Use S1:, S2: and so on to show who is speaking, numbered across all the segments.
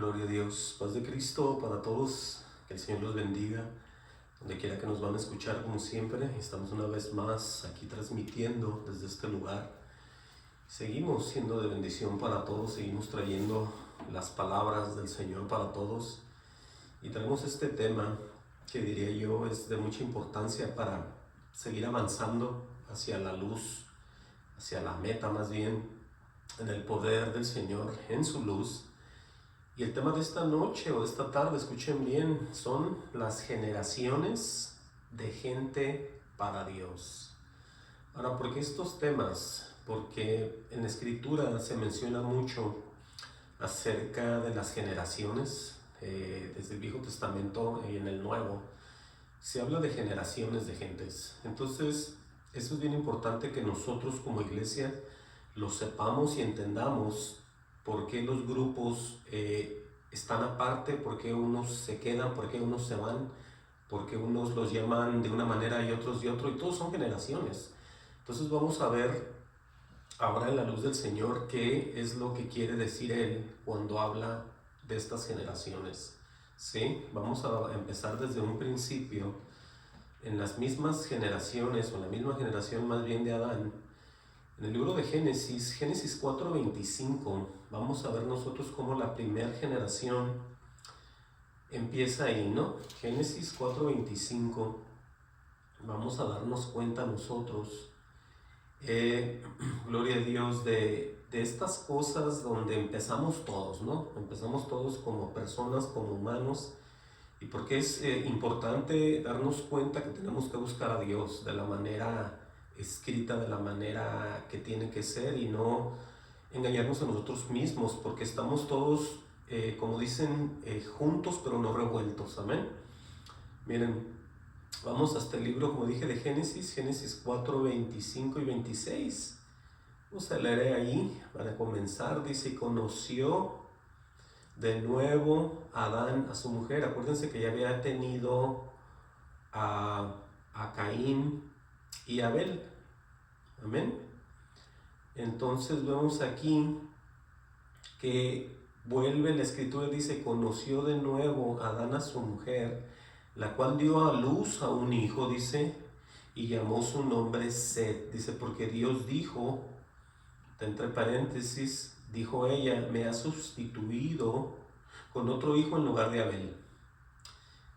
S1: Gloria a Dios, paz de Cristo para todos, que el Señor los bendiga, donde quiera que nos van a escuchar como siempre. Estamos una vez más aquí transmitiendo desde este lugar. Seguimos siendo de bendición para todos, seguimos trayendo las palabras del Señor para todos y traemos este tema que diría yo es de mucha importancia para seguir avanzando hacia la luz, hacia la meta más bien, en el poder del Señor, en su luz. Y el tema de esta noche o de esta tarde, escuchen bien, son las generaciones de gente para Dios. Ahora, ¿por qué estos temas? Porque en la Escritura se menciona mucho acerca de las generaciones, desde el Viejo Testamento y en el Nuevo. Se habla de generaciones de gentes. Entonces, eso es bien importante que nosotros como iglesia lo sepamos y entendamos. ¿Por qué los grupos están aparte? ¿Por qué unos se quedan? ¿Por qué unos se van? ¿Por qué unos los llaman de una manera y otros de otro? Y todos son generaciones. Entonces vamos a ver ahora en la luz del Señor qué es lo que quiere decir Él cuando habla de estas generaciones. ¿Sí? Vamos a empezar desde un principio. En las mismas generaciones, o en la misma generación más bien de Adán, en el libro de Génesis 4:25, vamos a ver nosotros cómo la primera generación empieza ahí, ¿no? Génesis 4:25, vamos a darnos cuenta nosotros, gloria a Dios, de estas cosas donde empezamos todos, ¿no? Empezamos todos como personas, como humanos, y porque es importante darnos cuenta que tenemos que buscar a Dios de la manera escrita, de la manera que tiene que ser, y no engañarnos a nosotros mismos, porque estamos todos, como dicen, juntos pero no revueltos. Amén. Miren, vamos hasta el libro, como dije, de Génesis 4:25 y 26. Vamos a leer ahí para comenzar. Dice: y conoció de nuevo Adán a su mujer. Acuérdense que ya había tenido a Caín y Abel. Amén. Entonces vemos aquí que vuelve la escritura, dice: conoció de nuevo Adán a su mujer, la cual dio a luz a un hijo, dice, y llamó su nombre Set. Dice, porque Dios dijo, entre paréntesis, dijo ella, me ha sustituido con otro hijo en lugar de Abel.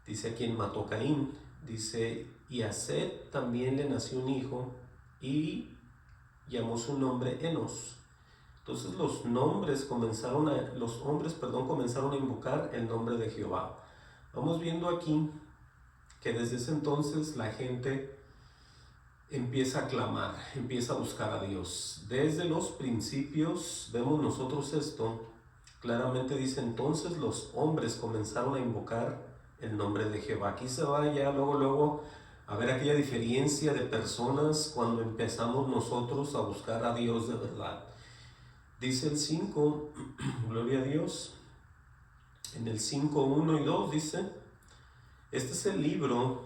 S1: Dice, a quien mató Caín. Dice, y a Set también le nació un hijo y llamó su nombre Enos. Entonces los hombres comenzaron a invocar el nombre de Jehová. Vamos viendo aquí que desde ese entonces la gente empieza a clamar, empieza a buscar a Dios. Desde los principios vemos nosotros esto. Claramente dice, entonces los hombres comenzaron a invocar el nombre de Jehová. Aquí se va ya luego a ver aquella diferencia de personas cuando empezamos nosotros a buscar a Dios de verdad. Dice el 5, gloria a Dios, en el 5, 1 y 2 dice, este es el libro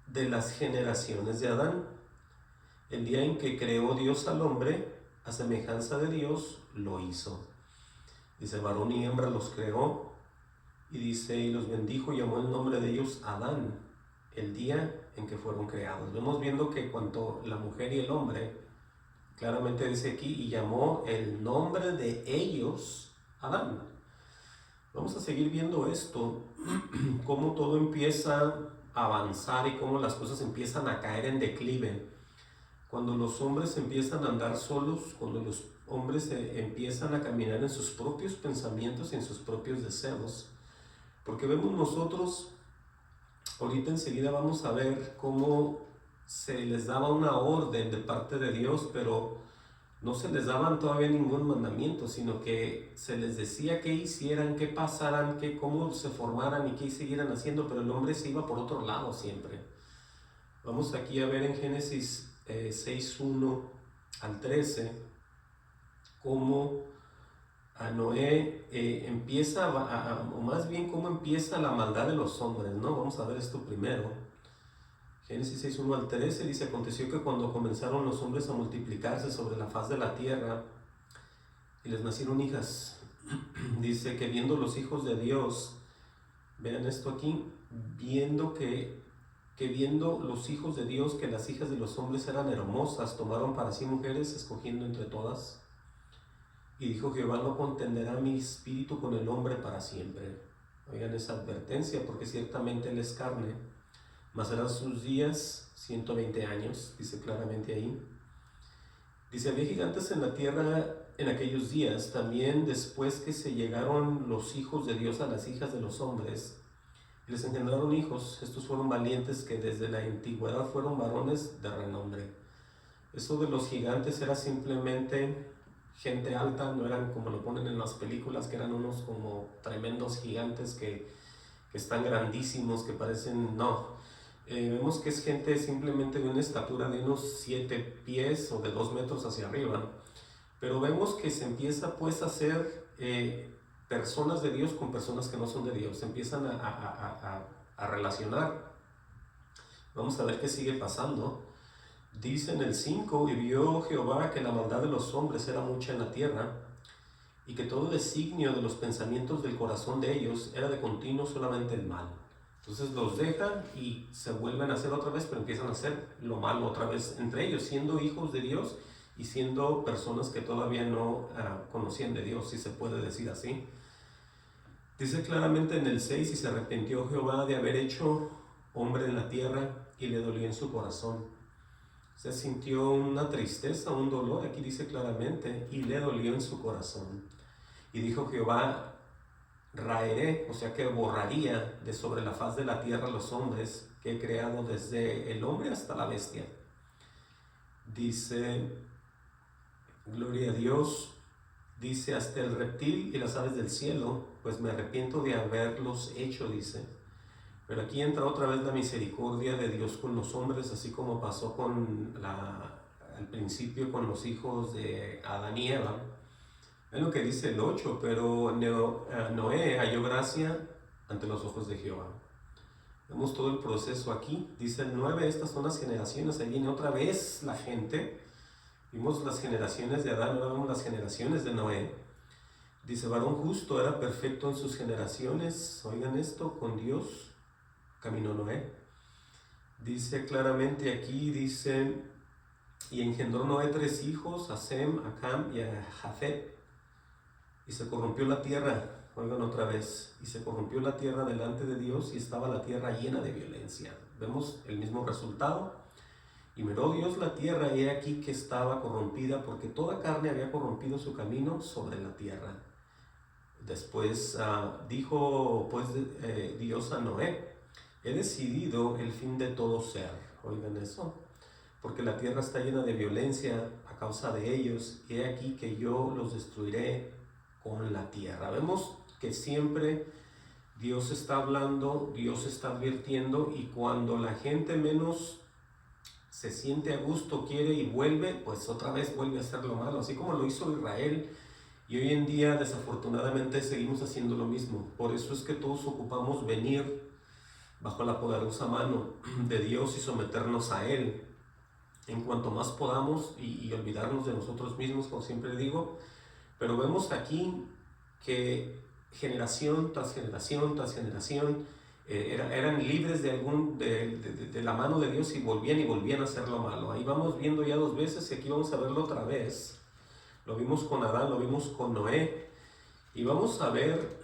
S1: de las generaciones de Adán. El día en que creó Dios al hombre, a semejanza de Dios, lo hizo. Dice, varón y hembra los creó, y dice, y los bendijo y llamó el nombre de ellos Adán, el día en que fueron creados. Vemos viendo que cuando la mujer y el hombre, claramente dice aquí, y llamó el nombre de ellos Adán. Vamos a seguir viendo esto, cómo todo empieza a avanzar y cómo las cosas empiezan a caer en declive. Cuando los hombres empiezan a andar solos, cuando los hombres empiezan a caminar en sus propios pensamientos y en sus propios deseos. Porque vemos nosotros, ahorita enseguida vamos a ver cómo se les daba una orden de parte de Dios, pero no se les daban todavía ningún mandamiento, sino que se les decía qué hicieran, qué pasaran, cómo se formaran y qué siguieran haciendo, pero el hombre se iba por otro lado siempre. Vamos aquí a ver en Génesis 6:1 al 13, cómo a Noé empieza, o más bien cómo empieza la maldad de los hombres, ¿no? Vamos a ver esto primero. Génesis 6:1 al 13 dice, aconteció que cuando comenzaron los hombres a multiplicarse sobre la faz de la tierra, y les nacieron hijas, Dice que viendo los hijos de Dios, vean esto aquí, viendo los hijos de Dios que las hijas de los hombres eran hermosas, tomaron para sí mujeres, escogiendo entre todas. Y dijo Jehová: no contenderá mi espíritu con el hombre para siempre. Oigan esa advertencia, porque ciertamente él es carne, mas serán sus días 120 años, dice claramente ahí. Dice: había gigantes en la tierra en aquellos días, también después que se llegaron los hijos de Dios a las hijas de los hombres, y les engendraron hijos. Estos fueron valientes, que desde la antigüedad fueron varones de renombre. Eso de los gigantes era simplemente gente alta, no eran como lo ponen en las películas, que eran unos como tremendos gigantes que están grandísimos, que parecen, no. Vemos que es gente simplemente de una estatura de unos 7 pies o de 2 metros hacia arriba. Pero vemos que se empieza pues a hacer personas de Dios con personas que no son de Dios. Se empiezan a relacionar. Vamos a ver qué sigue pasando. Dice en el 5: y vio Jehová que la maldad de los hombres era mucha en la tierra, y que todo designio de los pensamientos del corazón de ellos era de continuo solamente el mal. Entonces los dejan y se vuelven a hacer otra vez, pero empiezan a hacer lo malo otra vez entre ellos, siendo hijos de Dios y siendo personas que todavía no conocían de Dios, si se puede decir así. Dice claramente en el 6: y se arrepintió Jehová de haber hecho hombre en la tierra, y le dolió en su corazón. Se sintió una tristeza, un dolor, aquí dice claramente, y le dolió en su corazón. Y dijo Jehová: raeré, o sea que borraría de sobre la faz de la tierra los hombres que he creado, desde el hombre hasta la bestia. Dice, gloria a Dios, dice: hasta el reptil y las aves del cielo, pues me arrepiento de haberlos hecho, dice. Pero aquí entra otra vez la misericordia de Dios con los hombres, así como pasó al principio con los hijos de Adán y Eva. Es lo que dice el 8: pero Noé halló gracia ante los ojos de Jehová. Vemos todo el proceso aquí. Dice el 9: estas son las generaciones. Ahí viene otra vez la gente. Vimos las generaciones de Adán, ahora vemos las generaciones de Noé. Dice: varón justo, era perfecto en sus generaciones. Oigan esto, con Dios caminó Noé. Dice claramente aquí, dice: y engendró Noé 3 hijos, a Sem, a Cam y a Jafet. Y se corrompió la tierra, oigan otra vez, y se corrompió la tierra delante de Dios, y estaba la tierra llena de violencia. Vemos el mismo resultado. Y miró Dios la tierra, y he aquí que estaba corrompida, porque toda carne había corrompido su camino sobre la tierra. Después dijo pues Dios a Noé: he decidido el fin de todo ser. Oigan eso, porque la tierra está llena de violencia a causa de ellos, y he aquí que yo los destruiré con la tierra. Vemos que siempre Dios está hablando, Dios está advirtiendo, y cuando la gente menos se siente a gusto, quiere y vuelve, pues otra vez vuelve a hacer lo malo, así como lo hizo Israel. Y hoy en día desafortunadamente seguimos haciendo lo mismo. Por eso es que todos ocupamos venir bajo la poderosa mano de Dios y someternos a Él en cuanto más podamos, y olvidarnos de nosotros mismos, como siempre digo. Pero vemos aquí que generación tras generación tras generación eran libres de la mano de Dios, y volvían a hacer lo malo. Ahí vamos viendo ya 2 veces, y aquí vamos a verlo otra vez. Lo vimos con Adán, lo vimos con Noé, y vamos a ver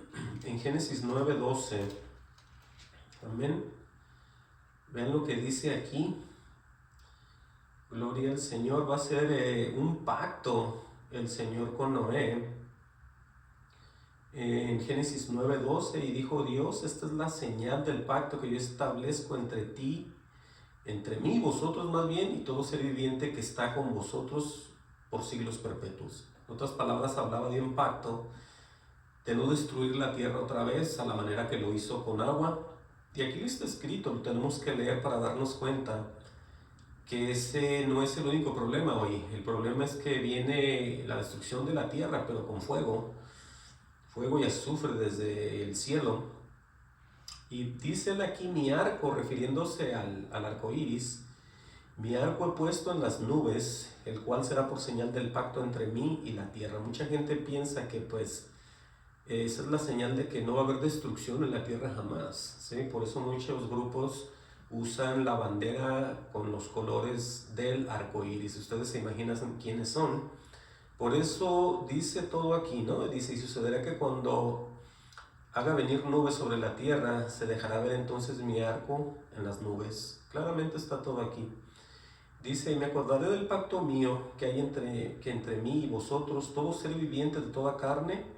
S1: en Génesis 9:12. Amén. Vean lo que dice aquí. Gloria al Señor. Va a ser un pacto el Señor con Noé. En Génesis 9:12: y dijo Dios: esta es la señal del pacto que yo establezco entre mí, vosotros más bien, y todo ser viviente que está con vosotros por siglos perpetuos. En otras palabras, hablaba de un pacto de no destruir la tierra otra vez a la manera que lo hizo con agua. Y aquí está escrito, lo tenemos que leer para darnos cuenta que ese no es el único problema hoy. El problema es que viene la destrucción de la tierra, pero con fuego y azufre desde el cielo. Y dice él aquí: mi arco, refiriéndose al arco iris, mi arco he puesto en las nubes, el cual será por señal del pacto entre mí y la tierra. Mucha gente piensa que pues Esa es la señal de que no va a haber destrucción en la tierra jamás, ¿sí? Por eso muchos grupos usan la bandera con los colores del arco iris. Ustedes se imaginan quiénes son. Por eso dice todo aquí, ¿no? Dice, y sucederá que cuando haga venir nubes sobre la tierra, se dejará ver entonces mi arco en las nubes. Claramente está todo aquí. Dice, y me acordaré del pacto mío que hay entre mí y vosotros, todo ser viviente de toda carne,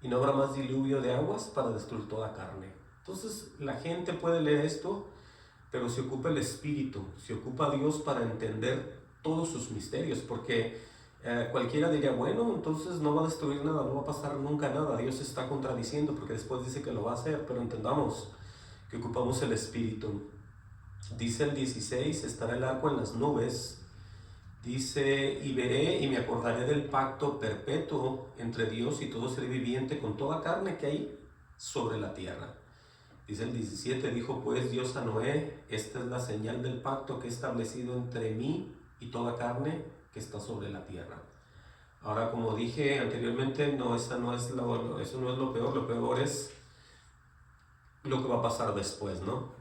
S1: y no habrá más diluvio de aguas para destruir toda carne. Entonces la gente puede leer esto, pero se ocupa el Espíritu, se ocupa Dios para entender todos sus misterios, porque cualquiera diría, bueno, entonces no va a destruir nada, no va a pasar nunca nada, Dios está contradiciendo porque después dice que lo va a hacer, pero entendamos que ocupamos el Espíritu. Dice el 16, estará el arco en las nubes. Dice, y veré y me acordaré del pacto perpetuo entre Dios y todo ser viviente con toda carne que hay sobre la tierra. Dice el 17, dijo pues Dios a Noé, esta es la señal del pacto que he establecido entre mí y toda carne que está sobre la tierra. Ahora, como dije anteriormente, eso no es lo peor es lo que va a pasar después, ¿no?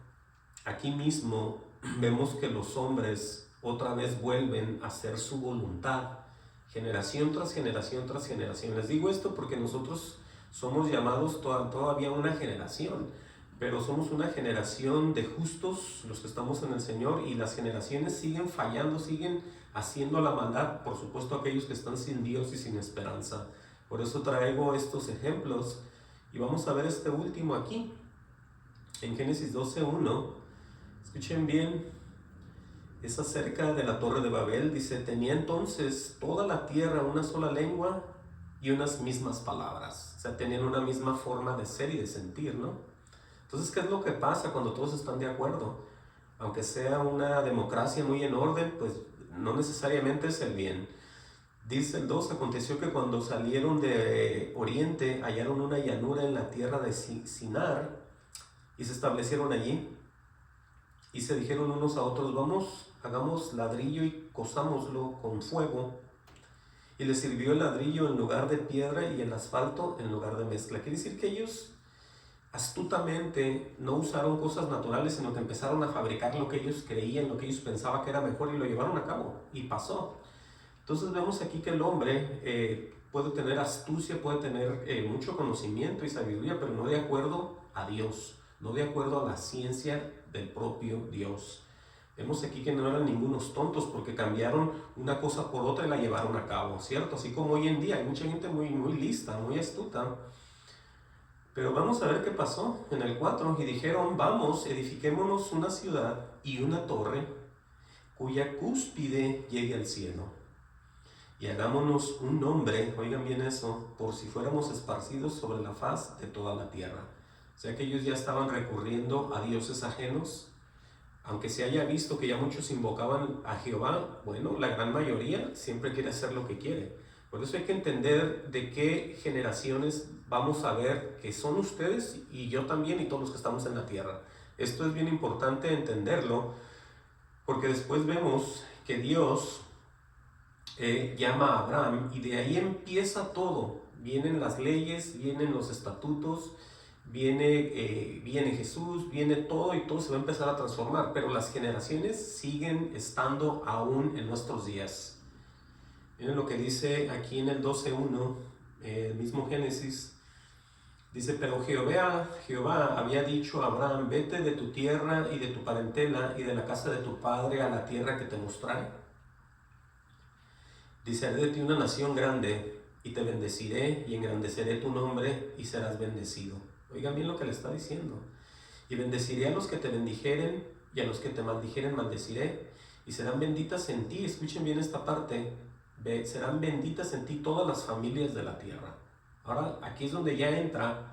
S1: Aquí mismo vemos que los hombres otra vez vuelven a hacer su voluntad, generación tras generación tras generación. Les digo esto porque nosotros somos llamados todavía una generación, pero somos una generación de justos, los que estamos en el Señor, y las generaciones siguen fallando, siguen haciendo la maldad, por supuesto aquellos que están sin Dios y sin esperanza. Por eso traigo estos ejemplos, y vamos a ver este último aquí, en Génesis 12:1. Escuchen bien, es acerca de la Torre de Babel. Dice, tenía entonces toda la tierra una sola lengua y unas mismas palabras. O sea, tenían una misma forma de ser y de sentir, ¿no? Entonces, ¿qué es lo que pasa cuando todos están de acuerdo? Aunque sea una democracia muy en orden, pues no necesariamente es el bien. Dice el 2, aconteció que cuando salieron de Oriente hallaron una llanura en la tierra de Sinar y se establecieron allí. Y se dijeron unos a otros, vamos, hagamos ladrillo y cosámoslo con fuego. Y les sirvió el ladrillo en lugar de piedra y el asfalto en lugar de mezcla. Quiere decir que ellos astutamente no usaron cosas naturales, sino que empezaron a fabricar lo que ellos creían, lo que ellos pensaban que era mejor, y lo llevaron a cabo, y pasó. Entonces vemos aquí que el hombre puede tener astucia, puede tener mucho conocimiento y sabiduría, pero no de acuerdo a Dios, no de acuerdo a la ciencia del propio Dios. Vemos aquí que no eran ningunos tontos, porque cambiaron una cosa por otra y la llevaron a cabo, ¿cierto? Así como hoy en día hay mucha gente muy lista, muy astuta. Pero vamos a ver qué pasó en el 4. Y dijeron, vamos, edifiquémonos una ciudad y una torre cuya cúspide llegue al cielo. Y hagámonos un nombre, oigan bien eso, por si fuéramos esparcidos sobre la faz de toda la tierra. O sea que ellos ya estaban recurriendo a dioses ajenos. Aunque se haya visto que ya muchos invocaban a Jehová, bueno, la gran mayoría siempre quiere hacer lo que quiere. Por eso hay que entender de qué generaciones vamos a ver que son ustedes y yo también y todos los que estamos en la tierra. Esto es bien importante entenderlo, porque después vemos que Dios llama a Abraham y de ahí empieza todo. Vienen las leyes, vienen los estatutos, viene Jesús, viene todo, y todo se va a empezar a transformar, pero las generaciones siguen estando aún en nuestros días. Miren lo que dice aquí en el 12:1, el mismo Génesis. Dice, pero Jehová había dicho a Abraham, vete de tu tierra y de tu parentela y de la casa de tu padre a la tierra que te mostraré. Dice, haré de ti una nación grande y te bendeciré y engrandeceré tu nombre y serás bendecido. Oigan bien lo que le está diciendo. Y bendeciré a los que te bendijeren y a los que te maldijeren maldeciré, y serán benditas en ti, escuchen bien esta parte, serán benditas en ti todas las familias de la tierra. Ahora aquí es donde ya entra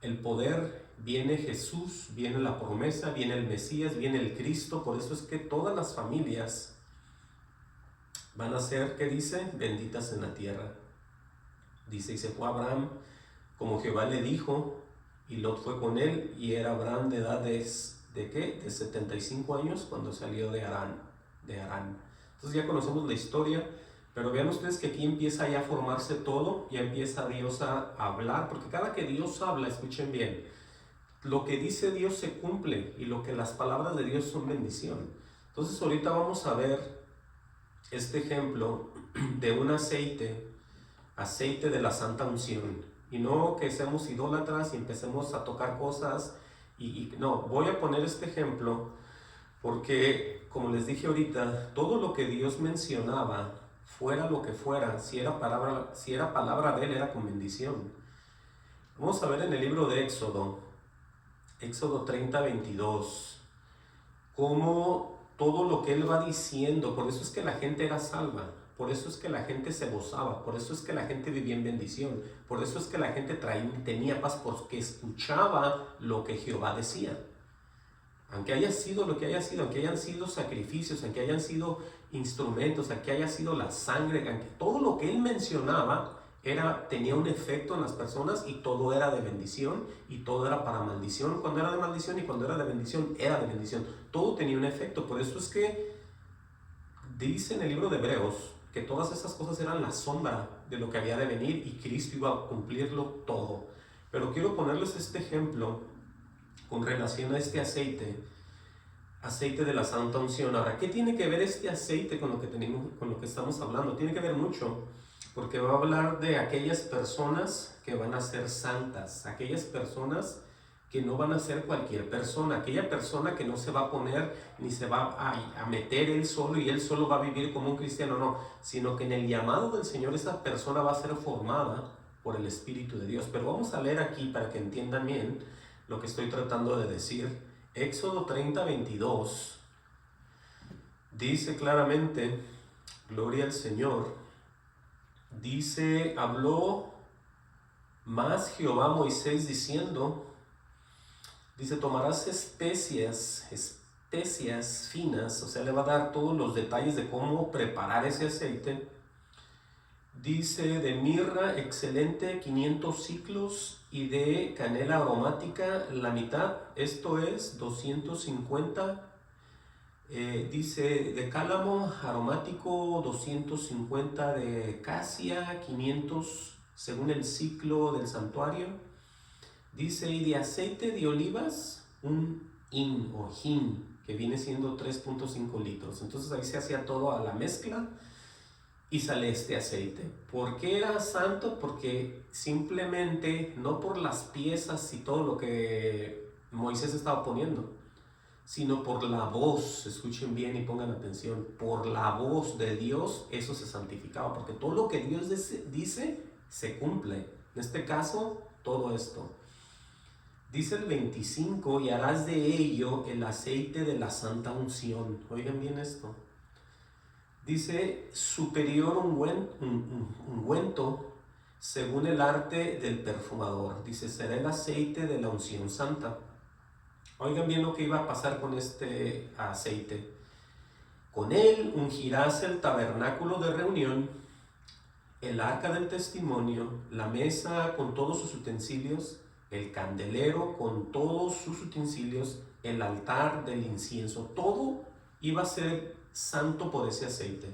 S1: el poder, viene Jesús, viene la promesa, viene el Mesías, viene el Cristo. Por eso es que todas las familias van a ser, ¿qué dice? Benditas en la tierra. Dice, y se fue Abraham como Jehová le dijo, y Lot fue con él, y era Abraham de edad ¿de qué? De 75 años cuando salió de Harán. Entonces ya conocemos la historia. Pero vean ustedes que aquí empieza ya a formarse todo, ya empieza Dios a hablar, porque cada que Dios habla, escuchen bien, lo que dice Dios se cumple y lo que las palabras de Dios son bendición. Entonces ahorita vamos a ver este ejemplo de un aceite de la santa unción. Y no que seamos idólatras y empecemos a tocar cosas. No, voy a poner este ejemplo porque, como les dije ahorita, todo lo que Dios mencionaba, fuera lo que fuera, si era palabra de Él, era con bendición. Vamos a ver en el libro de Éxodo 30, 22, cómo todo lo que Él va diciendo, por eso es que la gente era salva, por eso es que la gente se gozaba, por eso es que la gente vivía en bendición, por eso es que la gente tenía paz, porque escuchaba lo que Jehová decía. Aunque haya sido lo que haya sido, aunque hayan sido sacrificios, aunque hayan sido instrumentos, aunque haya sido la sangre, aunque todo lo que Él mencionaba tenía un efecto en las personas, y todo era de bendición y todo era para maldición cuando era de maldición, y cuando era de bendición era de bendición. Todo tenía un efecto. Por eso es que dice en el libro de Hebreos que todas esas cosas eran la sombra de lo que había de venir, y Cristo iba a cumplirlo todo. Pero quiero ponerles este ejemplo con relación a este aceite de la santa unción. Ahora, ¿qué tiene que ver este aceite con lo que estamos hablando? Tiene que ver mucho, porque va a hablar de aquellas personas que van a ser santas, aquellas personas que no van a ser cualquier persona, aquella persona que no se va a poner ni se va a meter él solo y él solo va a vivir como un cristiano, no, sino que en el llamado del Señor esa persona va a ser formada por el Espíritu de Dios. Pero vamos a leer aquí para que entiendan bien lo que estoy tratando de decir. Éxodo 30, 22 dice claramente, gloria al Señor, dice, habló más Jehová a Moisés diciendo, dice, tomarás especias finas, o sea, le va a dar todos los detalles de cómo preparar ese aceite. Dice, de mirra excelente 500 ciclos, y de canela aromática la mitad, esto es 250. Dice, de cálamo aromático 250, de casia 500 según el ciclo del santuario. Dice, y de aceite de olivas un hin o hin, que viene siendo 3.5 litros. Entonces ahí se hacía todo a la mezcla y sale este aceite. ¿Por qué era santo? Porque simplemente, no por las piezas y todo lo que Moisés estaba poniendo, sino por la voz. Escuchen bien y pongan atención, por la voz de Dios eso se santificaba, porque todo lo que Dios dice se cumple. En este caso, todo esto. Dice el 25, y harás de ello el aceite de la santa unción. Oigan bien esto. Dice, superior ungüento según el arte del perfumador. Dice, será el aceite de la unción santa. Oigan bien lo que iba a pasar con este aceite. Con él ungirás el tabernáculo de reunión, el arca del testimonio, la mesa con todos sus utensilios, el candelero con todos sus utensilios, el altar del incienso. Todo iba a ser santo por ese aceite.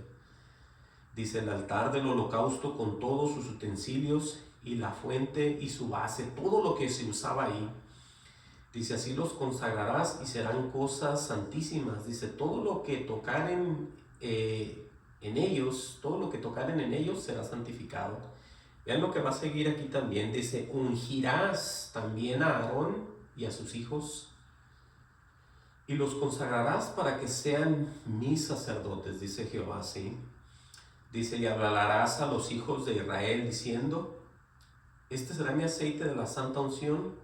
S1: Dice, el altar del holocausto con todos sus utensilios, y la fuente y su base, todo lo que se usaba ahí. Dice, así los consagrarás y serán cosas santísimas. Dice, todo lo que tocaren en ellos, todo lo que tocaren en ellos será santificado. Vean lo que va a seguir aquí también. Dice, ungirás también a Aarón y a sus hijos, y los consagrarás para que sean mis sacerdotes, dice Jehová, ¿sí? Dice, y hablarás a los hijos de Israel diciendo, este será mi aceite de la santa unción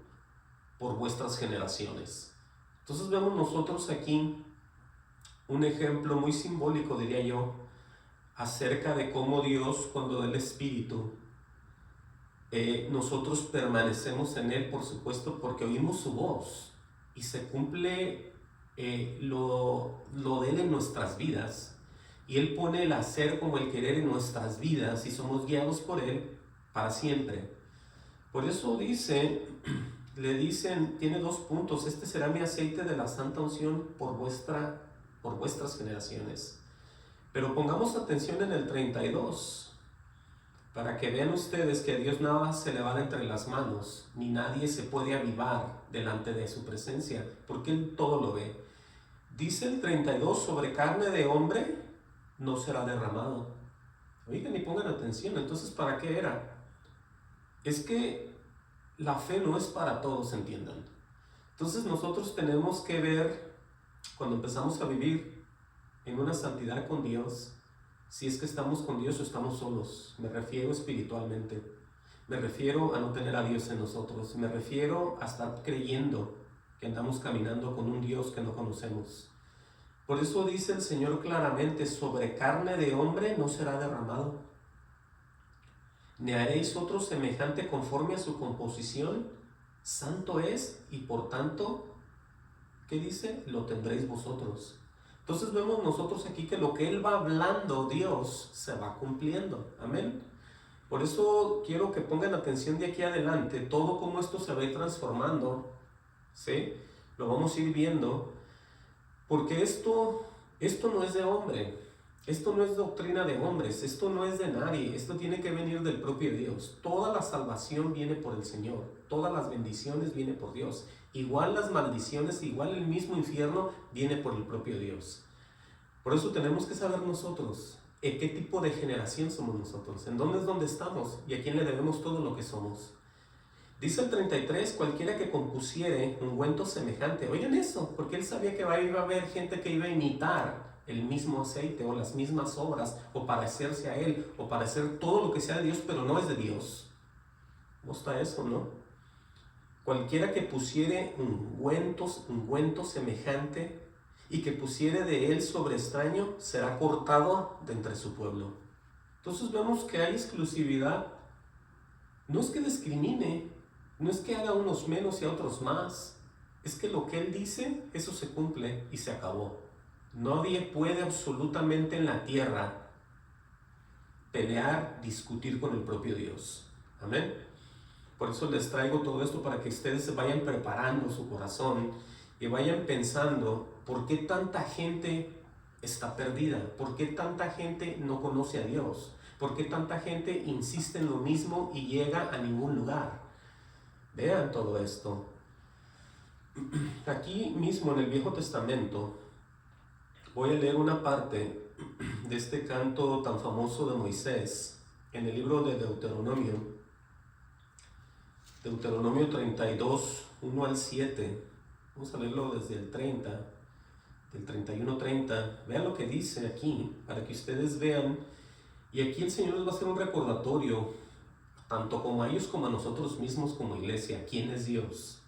S1: por vuestras generaciones. Entonces vemos nosotros aquí un ejemplo muy simbólico, diría yo, acerca de cómo Dios, cuando da el Espíritu, nosotros permanecemos en Él, por supuesto, porque oímos su voz y se cumple lo de Él en nuestras vidas, y Él pone el hacer como el querer en nuestras vidas, y somos guiados por Él para siempre. Por eso dice, le dicen, tiene 2 puntos, este será mi aceite de la santa unción por vuestras generaciones. Pero pongamos atención en el 32, para que vean ustedes que a Dios nada se le va de entre las manos, ni nadie se puede avivar delante de su presencia, porque Él todo lo ve. Dice el 32, sobre carne de hombre no será derramado. Oigan y pongan atención, entonces ¿para qué era? Es que la fe no es para todos, entiendan. Entonces nosotros tenemos que ver, cuando empezamos a vivir en una santidad con Dios, si es que estamos con Dios o estamos solos. Me refiero espiritualmente, me refiero a no tener a Dios en nosotros, me refiero a estar creyendo que andamos caminando con un Dios que no conocemos. Por eso dice el Señor claramente, sobre carne de hombre no será derramado, ni haréis otro semejante conforme a su composición, santo es, y por tanto, ¿qué dice? Lo tendréis vosotros. Entonces vemos nosotros aquí que lo que Él va hablando, Dios, se va cumpliendo. Amén. Por eso quiero que pongan atención de aquí adelante, todo cómo esto se va a ir transformando, ¿sí? Lo vamos a ir viendo, porque esto no es de hombre, esto no es doctrina de hombres, esto no es de nadie, esto tiene que venir del propio Dios. Toda la salvación viene por el Señor, todas las bendiciones vienen por Dios. Igual las maldiciones, igual el mismo infierno viene por el propio Dios. Por eso tenemos que saber nosotros en qué tipo de generación somos nosotros, en dónde es donde estamos y a quién le debemos todo lo que somos. Dice el 33, cualquiera que compusiere ungüento semejante. Oigan eso, porque Él sabía que iba a haber gente que iba a imitar el mismo aceite o las mismas obras, o parecerse a Él, o parecer todo lo que sea de Dios, pero no es de Dios. ¿Cómo está eso, no? Cualquiera que pusiere ungüento semejante y que pusiere de él sobre extraño, será cortado de entre su pueblo. Entonces vemos que hay exclusividad. No es que discrimine, no es que haga unos menos y a otros más. Es que lo que Él dice, eso se cumple y se acabó. Nadie puede absolutamente en la tierra pelear, discutir con el propio Dios. Amén. Por eso les traigo todo esto para que ustedes vayan preparando su corazón y vayan pensando por qué tanta gente está perdida, por qué tanta gente no conoce a Dios, por qué tanta gente insiste en lo mismo y llega a ningún lugar. Vean todo esto. Aquí mismo en el Viejo Testamento voy a leer una parte de este canto tan famoso de Moisés en el libro de Deuteronomio 32, 1 al 7. Vamos a leerlo desde el 30, del 31-30. Vean lo que dice aquí, para que ustedes vean. Y aquí el Señor les va a hacer un recordatorio, tanto como a ellos como a nosotros mismos como iglesia, quién es Dios.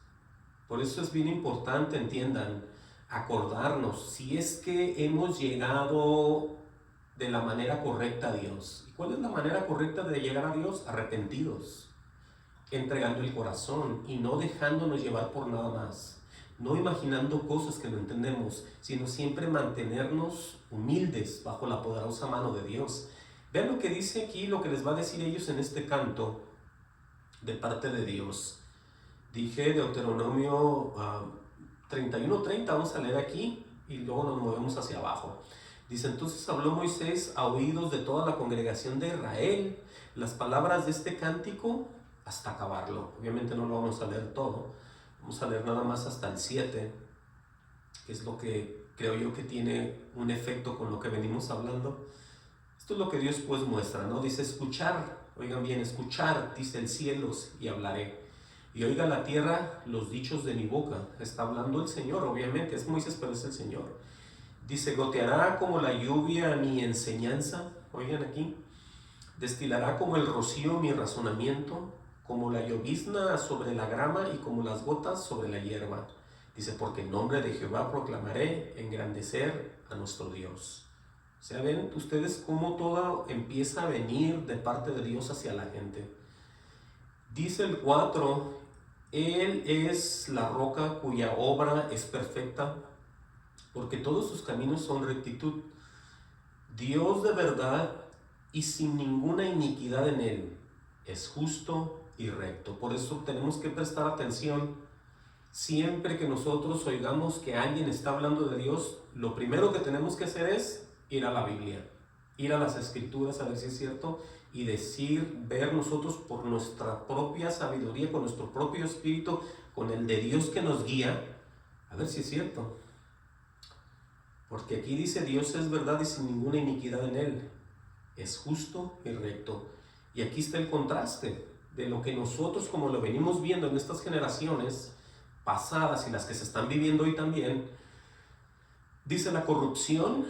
S1: Por eso es bien importante, entiendan, acordarnos si es que hemos llegado de la manera correcta a Dios. ¿Y cuál es la manera correcta de llegar a Dios? Arrepentidos, entregando el corazón y no dejándonos llevar por nada más, no imaginando cosas que no entendemos, sino siempre mantenernos humildes bajo la poderosa mano de Dios. Vean lo que dice aquí, lo que les va a decir ellos en este canto de parte de Dios. Dije Deuteronomio 31-30, vamos a leer aquí y luego nos movemos hacia abajo. Dice, entonces habló Moisés a oídos de toda la congregación de Israel las palabras de este cántico hasta acabarlo. Obviamente no lo vamos a leer todo, vamos a leer nada más hasta el 7, que es lo que creo yo que tiene un efecto con lo que venimos hablando. Esto es lo que Dios pues muestra, ¿no? Dice, escuchar, oigan bien, escuchar, dice el cielos y hablaré. Y oiga la tierra los dichos de mi boca. Está hablando el Señor, obviamente, es Moisés, pero es el Señor. Dice, goteará como la lluvia mi enseñanza, oigan aquí, destilará como el rocío mi razonamiento, como la llovizna sobre la grama y como las gotas sobre la hierba. Dice, porque en nombre de Jehová proclamaré engrandecer a nuestro Dios. O sea, ven ustedes cómo todo empieza a venir de parte de Dios hacia la gente. Dice el 4, Él es la roca cuya obra es perfecta, porque todos sus caminos son rectitud. Dios de verdad y sin ninguna iniquidad en Él, es justo y recto. Por eso tenemos que prestar atención. Siempre que nosotros oigamos que alguien está hablando de Dios, lo primero que tenemos que hacer es ir a la Biblia. ir a las escrituras a ver si es cierto y decir, ver nosotros por nuestra propia sabiduría, con nuestro propio espíritu, con el de Dios que nos guía, a ver si es cierto. Porque aquí dice, Dios es verdad y sin ninguna iniquidad en él, es justo y recto. Y aquí está el contraste de lo que nosotros, como lo venimos viendo en estas generaciones pasadas y las que se están viviendo hoy también. Dice, la corrupción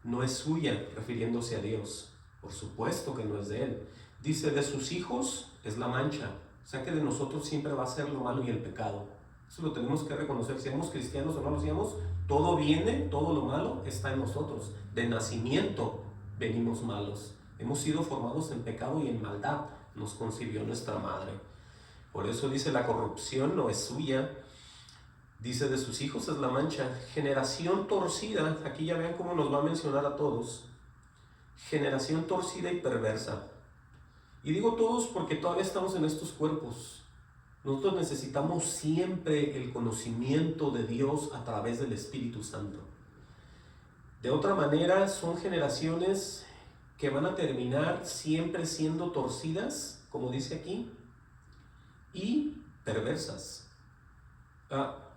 S1: no es suya, refiriéndose a Dios. Por supuesto que no es de él. Dice, de sus hijos es la mancha. O sea que de nosotros siempre va a ser lo malo y el pecado. Eso lo tenemos que reconocer. Seamos cristianos o no lo seamos, todo viene, todo lo malo está en nosotros. De nacimiento venimos malos. Hemos sido formados en pecado y en maldad. Nos concibió nuestra madre. Por eso dice, la corrupción no es suya. Dice, de sus hijos es la mancha. Generación torcida. Aquí ya vean cómo nos va a mencionar a todos. Generación torcida y perversa. Y digo todos porque todavía estamos en estos cuerpos. Nosotros necesitamos siempre el conocimiento de Dios a través del Espíritu Santo. De otra manera, son generaciones que van a terminar siempre siendo torcidas, como dice aquí, y perversas.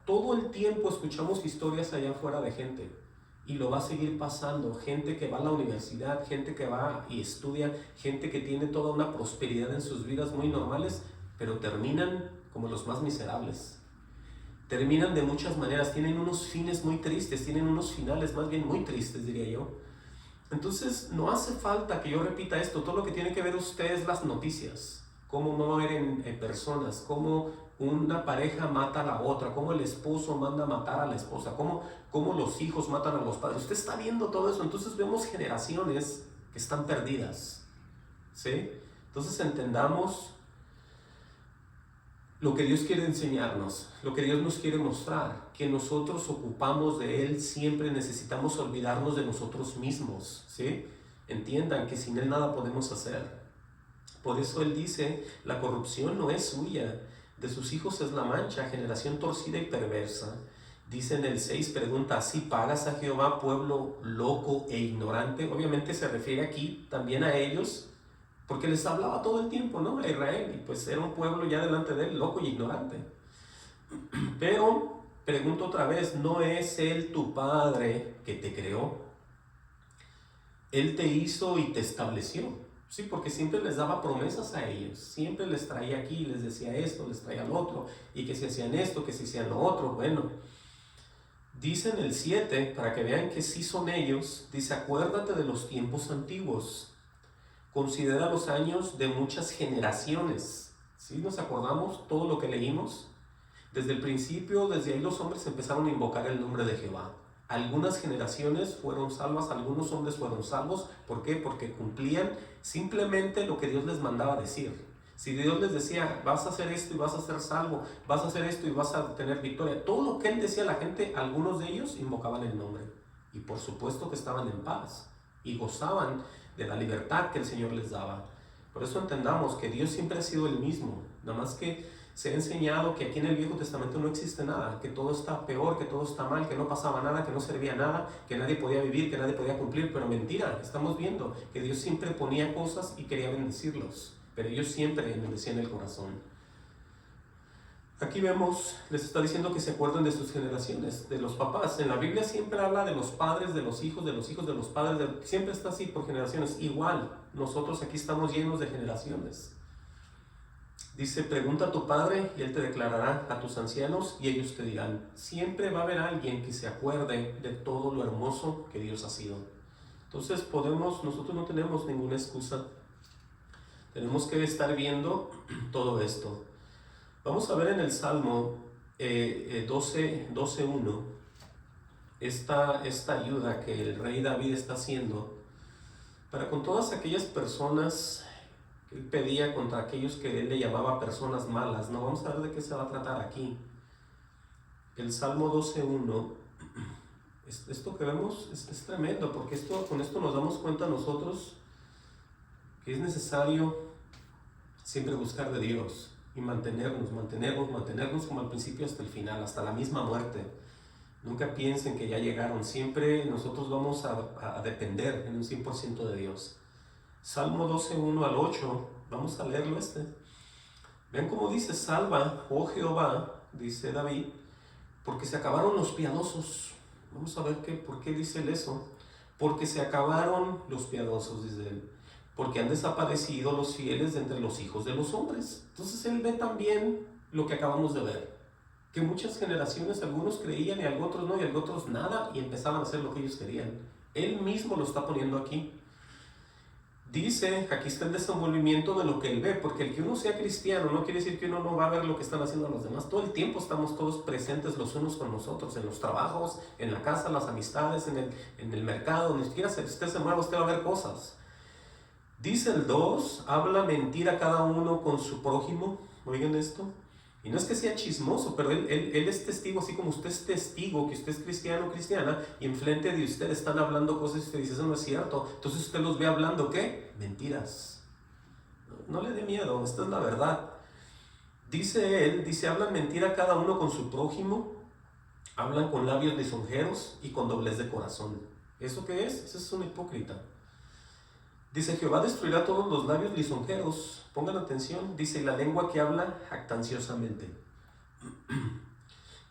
S1: Todo el tiempo escuchamos historias allá afuera de gente, y lo va a seguir pasando. Gente que va a la universidad, gente que va y estudia, gente que tiene toda una prosperidad en sus vidas muy normales, pero terminan como los más miserables. Terminan de muchas maneras, tienen unos fines muy tristes, tienen unos finales más bien muy tristes, diría yo. Entonces no hace falta que yo repita esto. Todo lo que tiene que ver usted es las noticias, cómo mueren personas, cómo una pareja mata a la otra, cómo el esposo manda a matar a la esposa, cómo los hijos matan a los padres. Usted está viendo todo eso. Entonces vemos generaciones que están perdidas, ¿sí? Entonces entendamos lo que Dios quiere enseñarnos, lo que Dios nos quiere mostrar, que nosotros ocupamos de Él, siempre necesitamos olvidarnos de nosotros mismos, ¿sí? Entiendan que sin Él nada podemos hacer. Por eso Él dice, la corrupción no es suya, de sus hijos es la mancha, generación torcida y perversa. Dice en el 6, pregunta, ¿así pagas a Jehová, pueblo loco e ignorante? Obviamente se refiere aquí también a ellos, porque les hablaba todo el tiempo, ¿no? A Israel, y pues era un pueblo ya delante de él, loco y ignorante. Pero, pregunto otra vez, ¿no es Él tu Padre que te creó? Él te hizo y te estableció, ¿sí? Porque siempre les daba promesas a ellos, siempre les traía aquí, les decía esto, les traía lo otro, y que si hacían esto, que si hacían lo otro. Bueno, dice en el 7, para que vean que sí son ellos, dice, acuérdate de los tiempos antiguos. Considera los años de muchas generaciones. ¿Sí? ¿Nos acordamos todo lo que leímos? Desde el principio, desde ahí los hombres empezaron a invocar el nombre de Jehová. Algunas generaciones fueron salvas, algunos hombres fueron salvos. ¿Por qué? Porque cumplían simplemente lo que Dios les mandaba decir. Si Dios les decía, vas a hacer esto y vas a ser salvo, vas a hacer esto y vas a tener victoria, todo lo que Él decía a la gente, algunos de ellos invocaban el nombre. Y por supuesto que estaban en paz y gozaban de la libertad que el Señor les daba. Por eso entendamos que Dios siempre ha sido el mismo, nada más que se ha enseñado que aquí en el Viejo Testamento no existe nada, que todo está peor, que todo está mal, que no pasaba nada, que no servía nada, que nadie podía vivir, que nadie podía cumplir. Pero mentira, estamos viendo que Dios siempre ponía cosas y quería bendecirlos, pero ellos siempre bendecían el corazón. Aquí vemos, les está diciendo que se acuerden de sus generaciones, de los papás. En la Biblia siempre habla de los padres, de los hijos, de los hijos, de los padres, siempre está así por generaciones. Igual, nosotros aquí estamos llenos de generaciones. Dice, pregunta a tu padre y él te declarará, a tus ancianos y ellos te dirán. Siempre va a haber alguien que se acuerde de todo lo hermoso que Dios ha sido. Entonces nosotros no tenemos ninguna excusa. Tenemos que estar viendo todo esto. Vamos a ver en el Salmo 12:1 esta ayuda que el rey David está haciendo para con todas aquellas personas que él pedía, contra aquellos que él le llamaba personas malas. No, vamos a ver de qué se va a tratar aquí. El Salmo 12:1, esto que vemos es tremendo, porque con esto nos damos cuenta nosotros que es necesario siempre buscar de Dios y mantenernos como al principio hasta el final, hasta la misma muerte. Nunca piensen que ya llegaron. Siempre nosotros vamos a depender en un 100% de Dios. Salmo 12, 1 al 8. Vamos a leerlo Ven cómo dice: salva, oh Jehová, dice David, porque se acabaron los piadosos. Vamos a ver por qué dice él eso. Porque se acabaron los piadosos, dice él. Porque han desaparecido los fieles de entre los hijos de los hombres. Entonces él ve también lo que acabamos de ver. Que muchas generaciones, algunos creían y otros no, y otros nada, y empezaban a hacer lo que ellos querían. Él mismo lo está poniendo aquí. Dice, aquí está el desenvolvimiento de lo que él ve, porque el que uno sea cristiano no quiere decir que uno no va a ver lo que están haciendo los demás. Todo el tiempo estamos todos presentes los unos con los otros, en los trabajos, en la casa, las amistades, en el mercado, donde quiera que usted se mueva, usted va a ver cosas. Dice el 2, habla mentira cada uno con su prójimo. Oigan esto. Y no es que sea chismoso, pero él es testigo, así como usted es testigo, que usted es cristiano o cristiana, y enfrente de usted están hablando cosas y usted dice: eso no es cierto. Entonces usted los ve hablando, ¿qué? Mentiras. No le dé miedo, esta es la verdad. Dice él, hablan mentira cada uno con su prójimo, hablan con labios lisonjeros y con doblez de corazón. ¿Eso qué es? Ese es un hipócrita. Dice: Jehová destruirá todos los labios lisonjeros. Pongan atención. Dice: la lengua que habla jactanciosamente.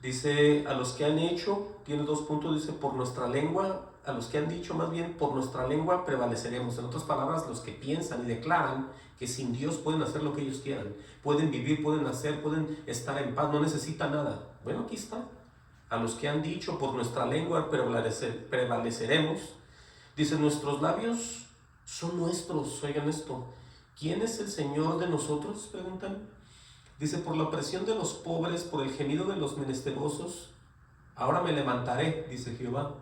S1: Dice: a los que han hecho, tiene 2 puntos, dice: por nuestra lengua, a los que han dicho, más bien, por nuestra lengua prevaleceremos. En otras palabras, los que piensan y declaran que sin Dios pueden hacer lo que ellos quieran. Pueden vivir, pueden hacer, pueden estar en paz, no necesitan nada. Bueno, aquí está. A los que han dicho, por nuestra lengua prevaleceremos. Dice: nuestros labios son nuestros. Oigan esto. ¿Quién es el Señor de nosotros?, preguntan. Dice: por la opresión de los pobres, por el gemido de los menesterosos, ahora me levantaré, dice Jehová.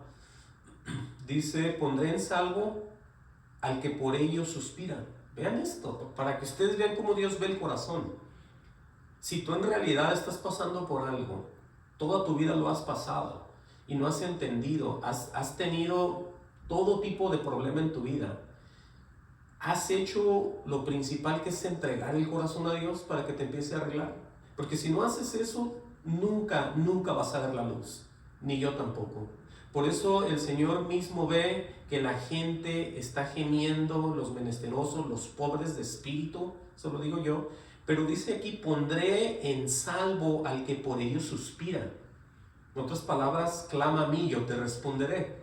S1: Dice: pondré en salvo al que por ellos suspira. Vean esto, para que ustedes vean cómo Dios ve el corazón. Si tú en realidad estás pasando por algo, toda tu vida lo has pasado y no has entendido, has tenido todo tipo de problema en tu vida, has hecho lo principal, que es entregar el corazón a Dios para que te empiece a arreglar. Porque si no haces eso, nunca vas a ver la luz. Ni yo tampoco. Por eso el Señor mismo ve que la gente está gemiendo, los menesterosos, los pobres de espíritu, eso lo digo yo. Pero dice aquí: pondré en salvo al que por ellos suspira. En otras palabras, clama a mí, yo te responderé.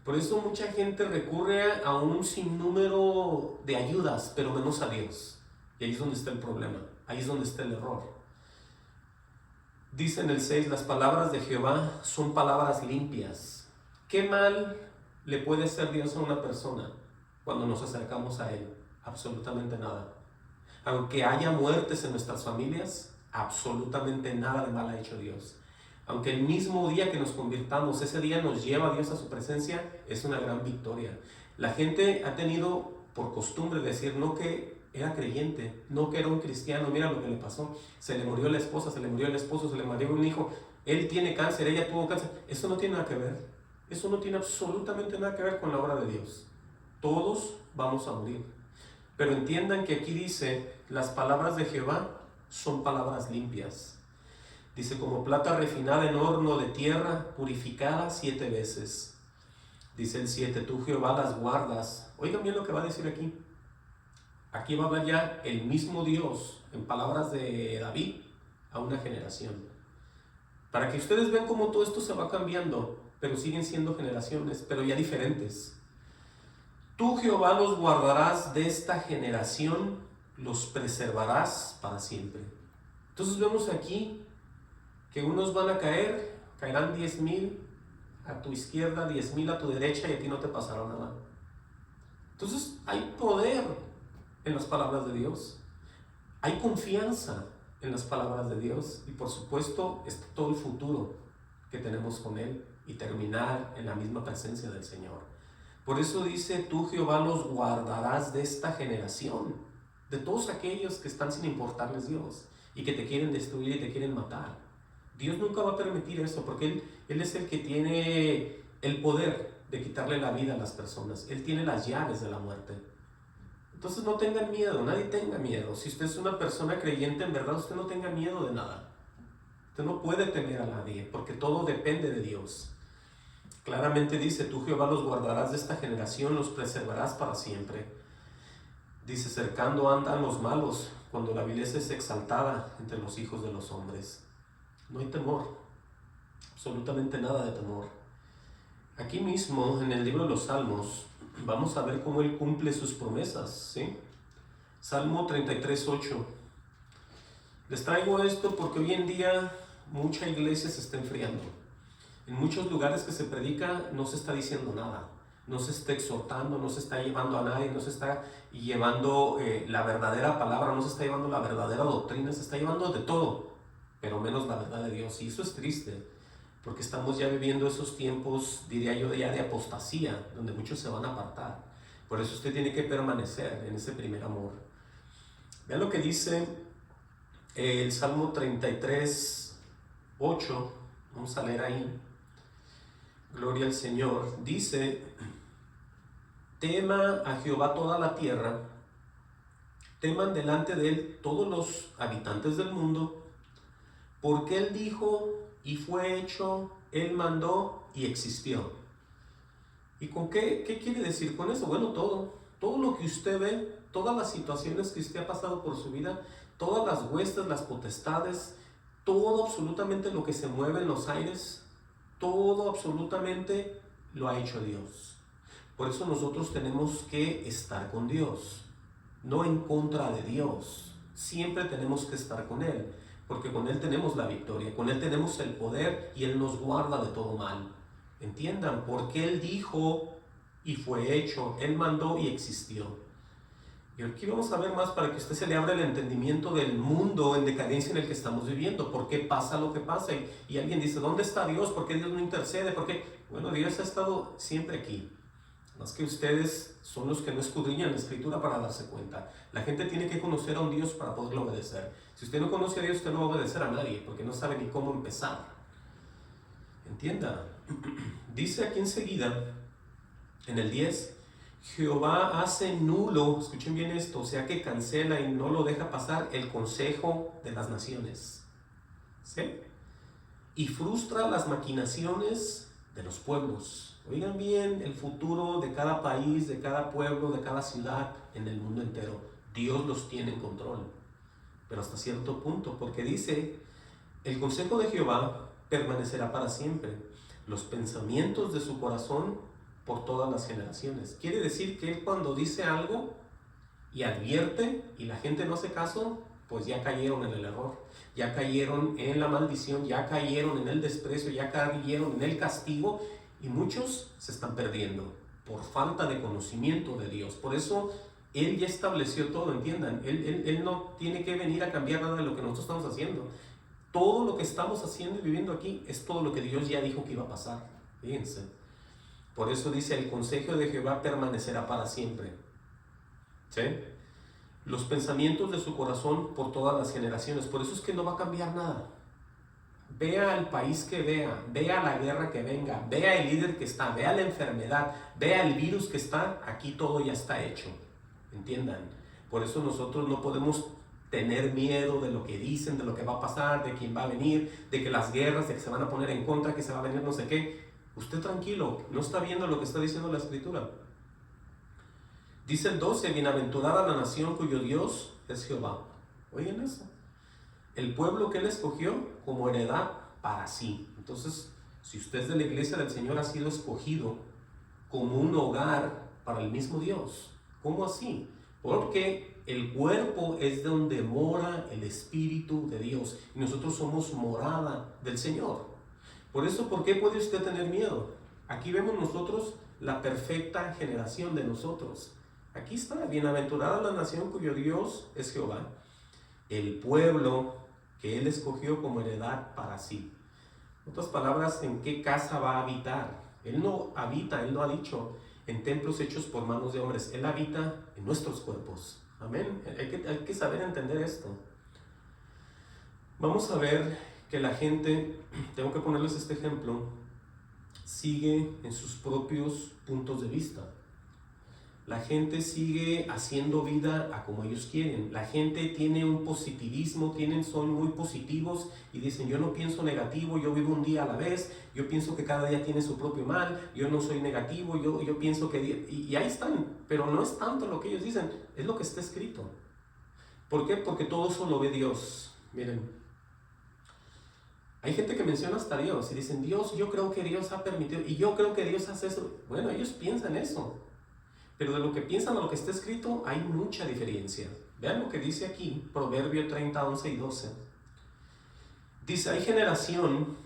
S1: Por eso mucha gente recurre a un sinnúmero de ayudas, pero menos a Dios. Y ahí es donde está el problema, ahí es donde está el error. Dice en el 6, las palabras de Jehová son palabras limpias. ¿Qué mal le puede hacer Dios a una persona cuando nos acercamos a Él? Absolutamente nada. Aunque haya muertes en nuestras familias, absolutamente nada de mal ha hecho Dios. Aunque el mismo día que nos convirtamos, ese día nos lleva a Dios a su presencia, es una gran victoria. La gente ha tenido por costumbre decir: no que era creyente, no que era un cristiano, mira lo que le pasó. Se le murió la esposa, se le murió el esposo, se le murió un hijo, él tiene cáncer, ella tuvo cáncer. Eso no tiene nada que ver. Eso no tiene absolutamente nada que ver con la obra de Dios. Todos vamos a morir. Pero entiendan que aquí dice: las palabras de Jehová son palabras limpias. Dice: como plata refinada en horno de tierra, purificada 7 veces. Dice el 7: tú, Jehová, las guardas. Oigan bien lo que va a decir aquí. Aquí va a haber ya el mismo Dios, en palabras de David, a una generación. Para que ustedes vean cómo todo esto se va cambiando, pero siguen siendo generaciones, pero ya diferentes. Tú, Jehová, los guardarás de esta generación, los preservarás para siempre. Entonces vemos aquí que unos van a caer, caerán 10,000 a tu izquierda, 10,000 a tu derecha, y a ti no te pasará nada. Entonces hay poder en las palabras de Dios, hay confianza en las palabras de Dios, y por supuesto está todo el futuro que tenemos con Él y terminar en la misma presencia del Señor. Por eso dice: tú, Jehová, los guardarás de esta generación, de todos aquellos que están sin importarles Dios y que te quieren destruir y te quieren matar. Dios nunca va a permitir eso, porque Él es el que tiene el poder de quitarle la vida a las personas. Él tiene las llaves de la muerte. Entonces no tengan miedo, nadie tenga miedo. Si usted es una persona creyente, en verdad usted no tenga miedo de nada. Usted no puede temer a nadie, porque todo depende de Dios. Claramente dice, tú Jehová los guardarás de esta generación, los preservarás para siempre. Dice, cercando andan los malos, cuando la vileza es exaltada entre los hijos de los hombres. No hay temor, absolutamente nada de temor. Aquí mismo, en el libro de los Salmos, vamos a ver cómo Él cumple sus promesas, ¿sí? Salmo 33:8. Les traigo esto porque hoy en día mucha iglesia se está enfriando. En muchos lugares que se predica no se está diciendo nada, no se está exhortando, no se está llevando a nadie, no se está llevando la verdadera palabra, no se está llevando la verdadera doctrina, se está llevando de todo, pero menos la verdad de Dios. Y eso es triste, porque estamos ya viviendo esos tiempos, diría yo, ya de apostasía, donde muchos se van a apartar. Por eso usted tiene que permanecer en ese primer amor. Vean lo que dice el Salmo 33:8, vamos a leer ahí. Gloria al Señor. Dice, tema a Jehová toda la tierra, teman delante de Él todos los habitantes del mundo, porque Él dijo y fue hecho, Él mandó y existió. ¿Y con qué quiere decir con eso? Bueno, todo lo que usted ve, todas las situaciones que usted ha pasado por su vida, todas las huestes, las potestades, todo absolutamente lo que se mueve en los aires, todo absolutamente lo ha hecho Dios. Por eso nosotros tenemos que estar con Dios, no en contra de Dios. Siempre tenemos que estar con Él, porque con Él tenemos la victoria, con Él tenemos el poder y Él nos guarda de todo mal. Entiendan, porque Él dijo y fue hecho, Él mandó y existió. Y aquí vamos a ver más para que a usted se le abra el entendimiento del mundo en decadencia en el que estamos viviendo. ¿Por qué pasa lo que pasa? Y alguien dice, ¿dónde está Dios? ¿Por qué Dios no intercede? ¿Por qué? Bueno, Dios ha estado siempre aquí. Más que ustedes son los que no escudriñan la Escritura para darse cuenta. La gente tiene que conocer a un Dios para poderlo obedecer. Si usted no conoce a Dios, usted no va a obedecer a nadie, porque no sabe ni cómo empezar. Entienda. Dice aquí enseguida, en el 10, Jehová hace nulo, escuchen bien esto, o sea que cancela y no lo deja pasar el consejo de las naciones, ¿sí? Y frustra las maquinaciones de los pueblos. Oigan bien, el futuro de cada país, de cada pueblo, de cada ciudad en el mundo entero, Dios los tiene en control, pero hasta cierto punto, porque dice, el consejo de Jehová permanecerá para siempre, los pensamientos de su corazón por todas las generaciones. Quiere decir que Él cuando dice algo y advierte y la gente no hace caso, pues ya cayeron en el error, ya cayeron en la maldición, ya cayeron en el desprecio, ya cayeron en el castigo y muchos se están perdiendo por falta de conocimiento de Dios. Por eso Él ya estableció todo, entiendan, Él no tiene que venir a cambiar nada de lo que nosotros estamos haciendo. Todo lo que estamos haciendo y viviendo aquí es todo lo que Dios ya dijo que iba a pasar. Fíjense. Por eso dice, el consejo de Jehová permanecerá para siempre. ¿Sí? Los pensamientos de su corazón por todas las generaciones. Por eso es que no va a cambiar nada. Vea el país que vea, vea la guerra que venga, vea el líder que está, vea la enfermedad, vea el virus que está, aquí todo ya está hecho. ¿Entiendan? Por eso nosotros no podemos tener miedo de lo que dicen, de lo que va a pasar, de quién va a venir, de que las guerras, de que se van a poner en contra, que se va a venir no sé qué. Usted tranquilo, no está viendo lo que está diciendo la Escritura. Dice el 12, bienaventurada la nación cuyo Dios es Jehová. Oigan eso. El pueblo que Él escogió como heredad para sí. Entonces, si usted es de la iglesia del Señor, ha sido escogido como un hogar para el mismo Dios. ¿Cómo así? Porque el cuerpo es donde mora el Espíritu de Dios. Y nosotros somos morada del Señor. Por eso, ¿por qué puede usted tener miedo? Aquí vemos nosotros la perfecta generación de nosotros. Aquí está, bienaventurada la nación cuyo Dios es Jehová, el pueblo que Él escogió como heredad para sí. En otras palabras, ¿en qué casa va a habitar? Él no habita, Él no ha dicho, en templos hechos por manos de hombres. Él habita en nuestros cuerpos. Amén. Hay que saber entender esto. Vamos a ver que la gente, tengo que ponerles este ejemplo, sigue en sus propios puntos de vista. La gente sigue haciendo vida a como ellos quieren. La gente tiene un positivismo, son muy positivos y dicen, yo no pienso negativo, yo vivo un día a la vez, yo pienso que cada día tiene su propio mal, yo no soy negativo, yo pienso que... Y ahí están, pero no es tanto lo que ellos dicen, es lo que está escrito. ¿Por qué? Porque todo eso lo ve Dios. Miren, hay gente que menciona hasta Dios y dicen, Dios, yo creo que Dios ha permitido, y yo creo que Dios hace eso. Bueno, ellos piensan eso. Pero de lo que piensan a lo que está escrito hay mucha diferencia. Vean lo que dice aquí, Proverbio 30, 11 y 12. Dice, hay generación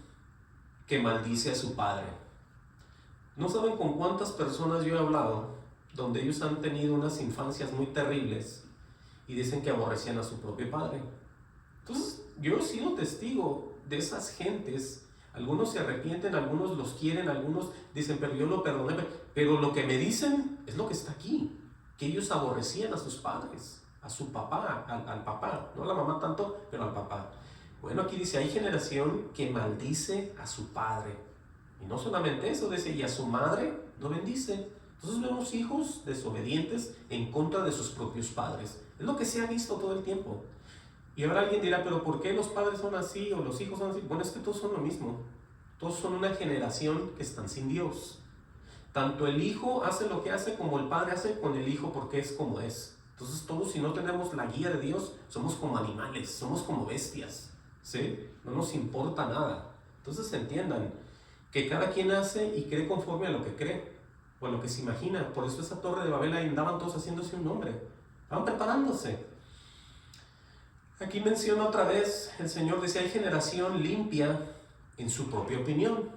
S1: que maldice a su padre. No saben con cuántas personas yo he hablado, donde ellos han tenido unas infancias muy terribles y dicen que aborrecían a su propio padre. Entonces, yo he sido testigo de esas gentes. Algunos se arrepienten, algunos los quieren, algunos dicen, pero yo lo perdoné. Pero lo que me dicen es lo que está aquí, que ellos aborrecían a sus padres, a su papá, al papá, no a la mamá tanto, pero al papá. Bueno, aquí dice, hay generación que maldice a su padre. Y no solamente eso, dice, y a su madre no bendice. Entonces vemos hijos desobedientes en contra de sus propios padres. Es lo que se ha visto todo el tiempo. Y ahora alguien dirá, pero ¿por qué los padres son así o los hijos son así? Bueno, es que todos son lo mismo. Todos son una generación que están sin Dios. Tanto el hijo hace lo que hace como el padre hace con el hijo porque es como es. Entonces todos, si no tenemos la guía de Dios, somos como animales, somos como bestias, ¿sí? No nos importa nada. Entonces entiendan que cada quien hace y cree conforme a lo que cree o a lo que se imagina. Por eso esa torre de Babel ahí andaban todos haciéndose un nombre. Estaban preparándose. Aquí menciona otra vez, el Señor dice, hay generación limpia en su propia opinión.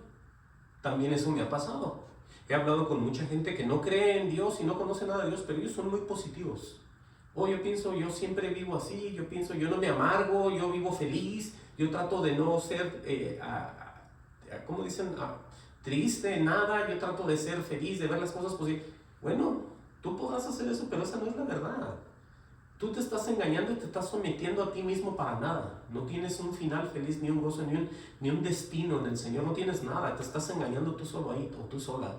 S1: También eso me ha pasado. He hablado con mucha gente que no cree en Dios y no conoce nada de Dios, pero ellos son muy positivos. Yo pienso, yo siempre vivo así, yo pienso, yo no me amargo, yo vivo feliz, yo trato de no ser, ¿cómo dicen? Triste, nada, yo trato de ser feliz, de ver las cosas positivas. Bueno, tú podrás hacer eso, pero esa no es la verdad. Tú te estás engañando y te estás sometiendo a ti mismo para nada. No tienes un final feliz, ni un gozo, ni un destino en el Señor. No tienes nada. Te estás engañando tú solo ahí o tú sola.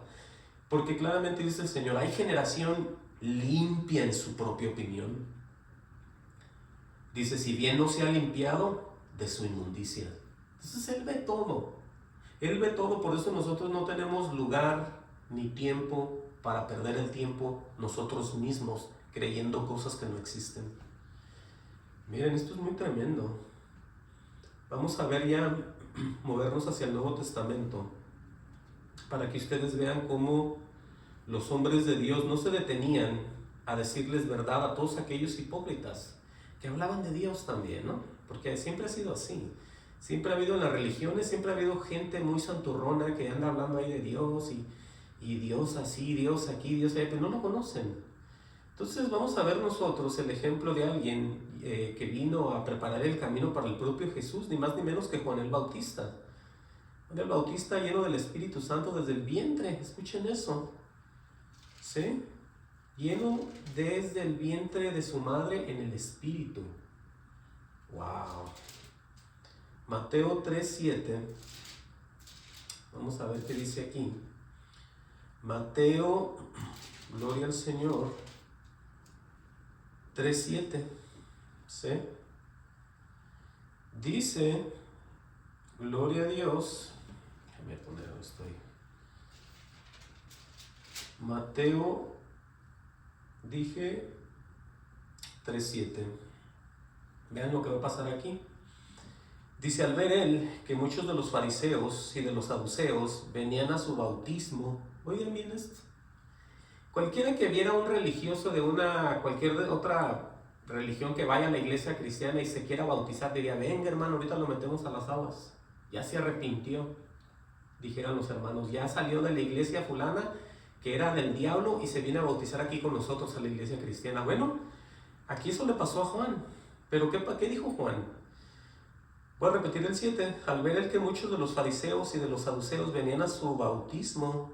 S1: Porque claramente dice el Señor, hay generación limpia en su propia opinión. Dice, si bien no se ha limpiado de su inmundicia. Entonces Él ve todo. Él ve todo, por eso nosotros no tenemos lugar ni tiempo para perder el tiempo nosotros mismos creyendo cosas que no existen. Miren, esto es muy tremendo. Vamos a ver ya, movernos hacia el Nuevo Testamento, para que ustedes vean cómo los hombres de Dios no se detenían a decirles verdad a todos aquellos hipócritas que hablaban de Dios también, ¿no? Porque siempre ha sido así. Siempre ha habido en las religiones, siempre ha habido gente muy santurrona que anda hablando ahí de Dios y Dios así, Dios aquí, Dios allá, pero no lo conocen. Entonces vamos a ver nosotros el ejemplo de alguien que vino a preparar el camino para el propio Jesús, ni más ni menos que Juan el Bautista. Juan el Bautista lleno del Espíritu Santo desde el vientre, escuchen eso, ¿sí? Lleno desde el vientre de su madre en el Espíritu. ¡Wow! Mateo 3:7. Vamos a ver qué dice aquí. Mateo, gloria al Señor, 3:7. ¿Sí? Dice, gloria a Dios. Déjame poner donde estoy. Mateo, dije 3:7. Vean lo que va a pasar aquí. Dice, al ver él que muchos de los fariseos y de los saduceos venían a su bautismo. Oigan bien esto. Cualquiera que viera a un religioso de cualquier otra religión que vaya a la iglesia cristiana y se quiera bautizar, diría, venga hermano, ahorita lo metemos a las aguas. Ya se arrepintió, dijeran los hermanos, ya salió de la iglesia fulana, que era del diablo, y se viene a bautizar aquí con nosotros a la iglesia cristiana. Bueno, aquí eso le pasó a Juan. Pero ¿qué dijo Juan? Voy a repetir el 7. Al ver el que muchos de los fariseos y de los saduceos venían a su bautismo,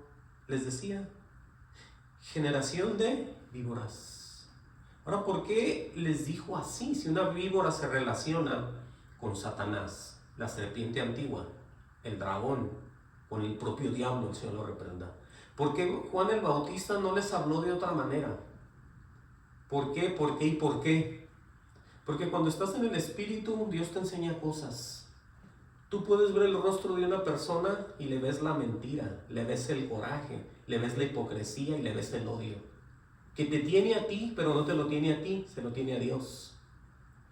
S1: les decía, generación de víboras. Ahora, ¿por qué les dijo así? Si una víbora se relaciona con Satanás, la serpiente antigua, el dragón, con el propio diablo, el Señor lo reprenda. ¿Por qué Juan el Bautista no les habló de otra manera? ¿Por qué? ¿Por qué? ¿Y por qué? Porque cuando estás en el Espíritu, Dios te enseña cosas. Tú puedes ver el rostro de una persona y le ves la mentira, le ves el coraje, le ves la hipocresía y le ves el odio. Que te tiene a ti, pero no te lo tiene a ti, se lo tiene a Dios.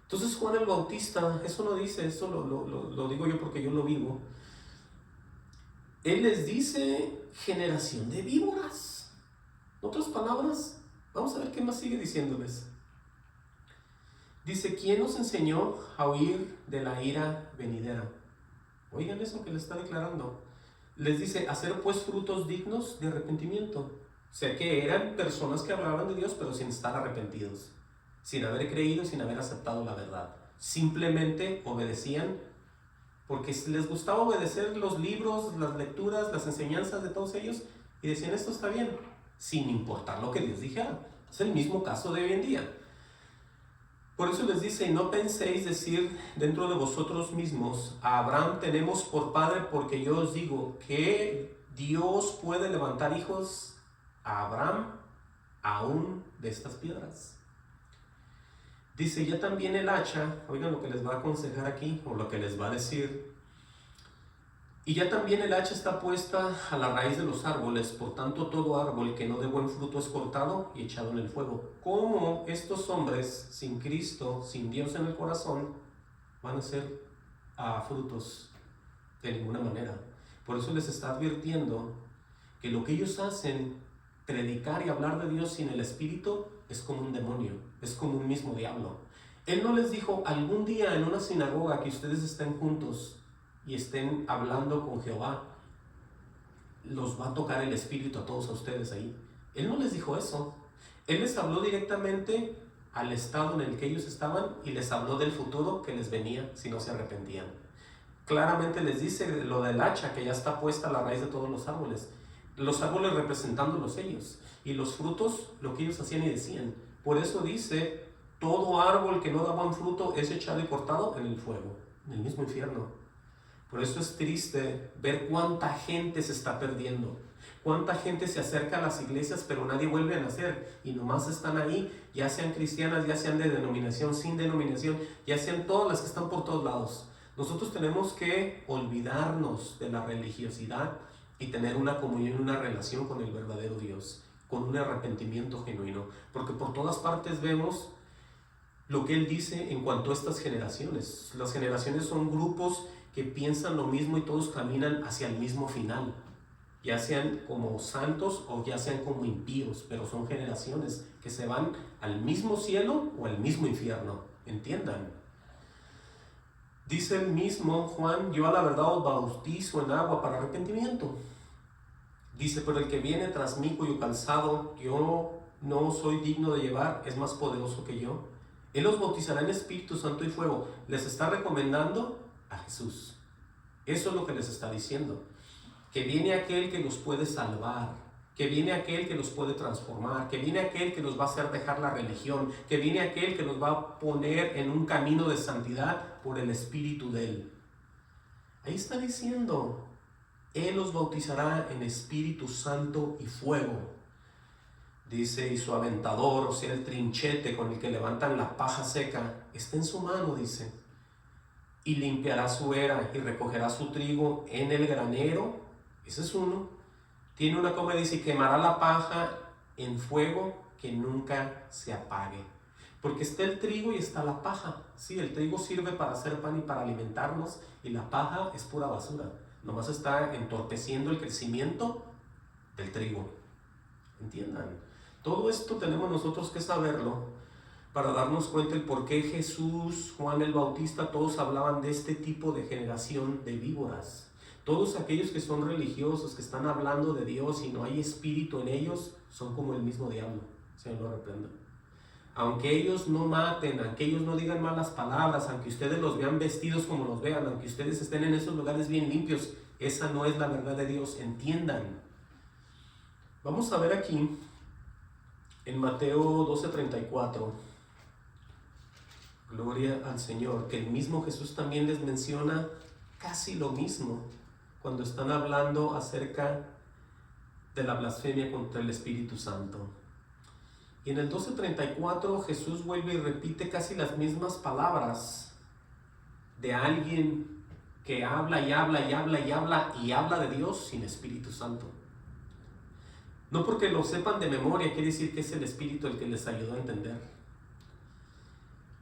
S1: Entonces Juan el Bautista, eso no dice, eso lo digo yo porque yo lo vivo. Él les dice generación de víboras. En otras palabras, vamos a ver qué más sigue diciéndoles. Dice, ¿quién nos enseñó a huir de la ira venidera? Oigan eso que le está declarando. Les dice, hacer pues frutos dignos de arrepentimiento. O sea que eran personas que hablaban de Dios, pero sin estar arrepentidos, sin haber creído, sin haber aceptado la verdad. Simplemente obedecían porque les gustaba obedecer los libros, las lecturas, las enseñanzas de todos ellos, y decían, esto está bien, sin importar lo que Dios dijera. Es el mismo caso de hoy en día. Por eso les dice, no penséis decir dentro de vosotros mismos, a Abraham tenemos por padre, porque yo os digo que Dios puede levantar hijos a Abraham aún de estas piedras. Dice, ya también el hacha, oigan lo que les va a aconsejar aquí, o lo que les va a decir. Y ya también el hacha está puesta a la raíz de los árboles, por tanto todo árbol que no dé buen fruto es cortado y echado en el fuego. ¿Cómo estos hombres sin Cristo, sin Dios en el corazón, van a ser frutos? De ninguna manera. Por eso les está advirtiendo que lo que ellos hacen, predicar y hablar de Dios sin el Espíritu, es como un demonio, es como un mismo diablo. Él no les dijo, algún día en una sinagoga que ustedes estén juntos y estén hablando con Jehová, los va a tocar el Espíritu a todos a ustedes ahí. Él no les dijo eso. Él les habló directamente al estado en el que ellos estaban y les habló del futuro que les venía si no se arrepentían. Claramente les dice lo del hacha que ya está puesta a la raíz de todos los árboles representándolos ellos, y los frutos lo que ellos hacían y decían. Por eso dice, todo árbol que no da buen fruto es echado y cortado en el fuego, en el mismo infierno. Por eso es triste ver cuánta gente se está perdiendo, cuánta gente se acerca a las iglesias pero nadie vuelve a nacer y nomás están ahí, ya sean cristianas, ya sean de denominación, sin denominación, ya sean todas las que están por todos lados. Nosotros tenemos que olvidarnos de la religiosidad y tener una comunión, una relación con el verdadero Dios, con un arrepentimiento genuino, porque por todas partes vemos lo que Él dice en cuanto a estas generaciones. Las generaciones son grupos que piensan lo mismo y todos caminan hacia el mismo final, ya sean como santos o ya sean como impíos, pero son generaciones que se van al mismo cielo o al mismo infierno, entiendan. Dice el mismo Juan, yo a la verdad os bautizo en agua para arrepentimiento. Dice, pero el que viene tras mí, cuyo calzado yo no soy digno de llevar, es más poderoso que yo. Él los bautizará en Espíritu Santo y fuego. Les está recomendando a Jesús. Eso es lo que les está diciendo. Que viene aquel que los puede salvar, que viene aquel que los puede transformar, que viene aquel que los va a hacer dejar la religión, que viene aquel que los va a poner en un camino de santidad por el Espíritu de Él. Ahí está diciendo, Él los bautizará en Espíritu Santo y fuego. Dice, y su aventador, o sea, el trinchete con el que levantan la paja seca, está en su mano, dice. Y limpiará su era y recogerá su trigo en el granero. Ese es uno. Tiene una coma, dice, y quemará la paja en fuego que nunca se apague. Porque está el trigo y está la paja. Sí, el trigo sirve para hacer pan y para alimentarnos, y la paja es pura basura. Nomás está entorpeciendo el crecimiento del trigo. Entiendan. Todo esto tenemos nosotros que saberlo para darnos cuenta el por qué Jesús, Juan el Bautista, todos hablaban de este tipo de generación de víboras. Todos aquellos que son religiosos, que están hablando de Dios y no hay espíritu en ellos, son como el mismo diablo. Señor lo reprenda. Aunque ellos no maten, aunque ellos no digan malas palabras, aunque ustedes los vean vestidos como los vean, aunque ustedes estén en esos lugares bien limpios, esa no es la verdad de Dios, entiendan. Vamos a ver aquí en Mateo 12:34, gloria al Señor, que el mismo Jesús también les menciona casi lo mismo cuando están hablando acerca de la blasfemia contra el Espíritu Santo. Y en el 12:34 Jesús vuelve y repite casi las mismas palabras de alguien que habla y habla y habla y habla y habla de Dios sin Espíritu Santo. No porque lo sepan de memoria quiere decir que es el Espíritu el que les ayudó a entender.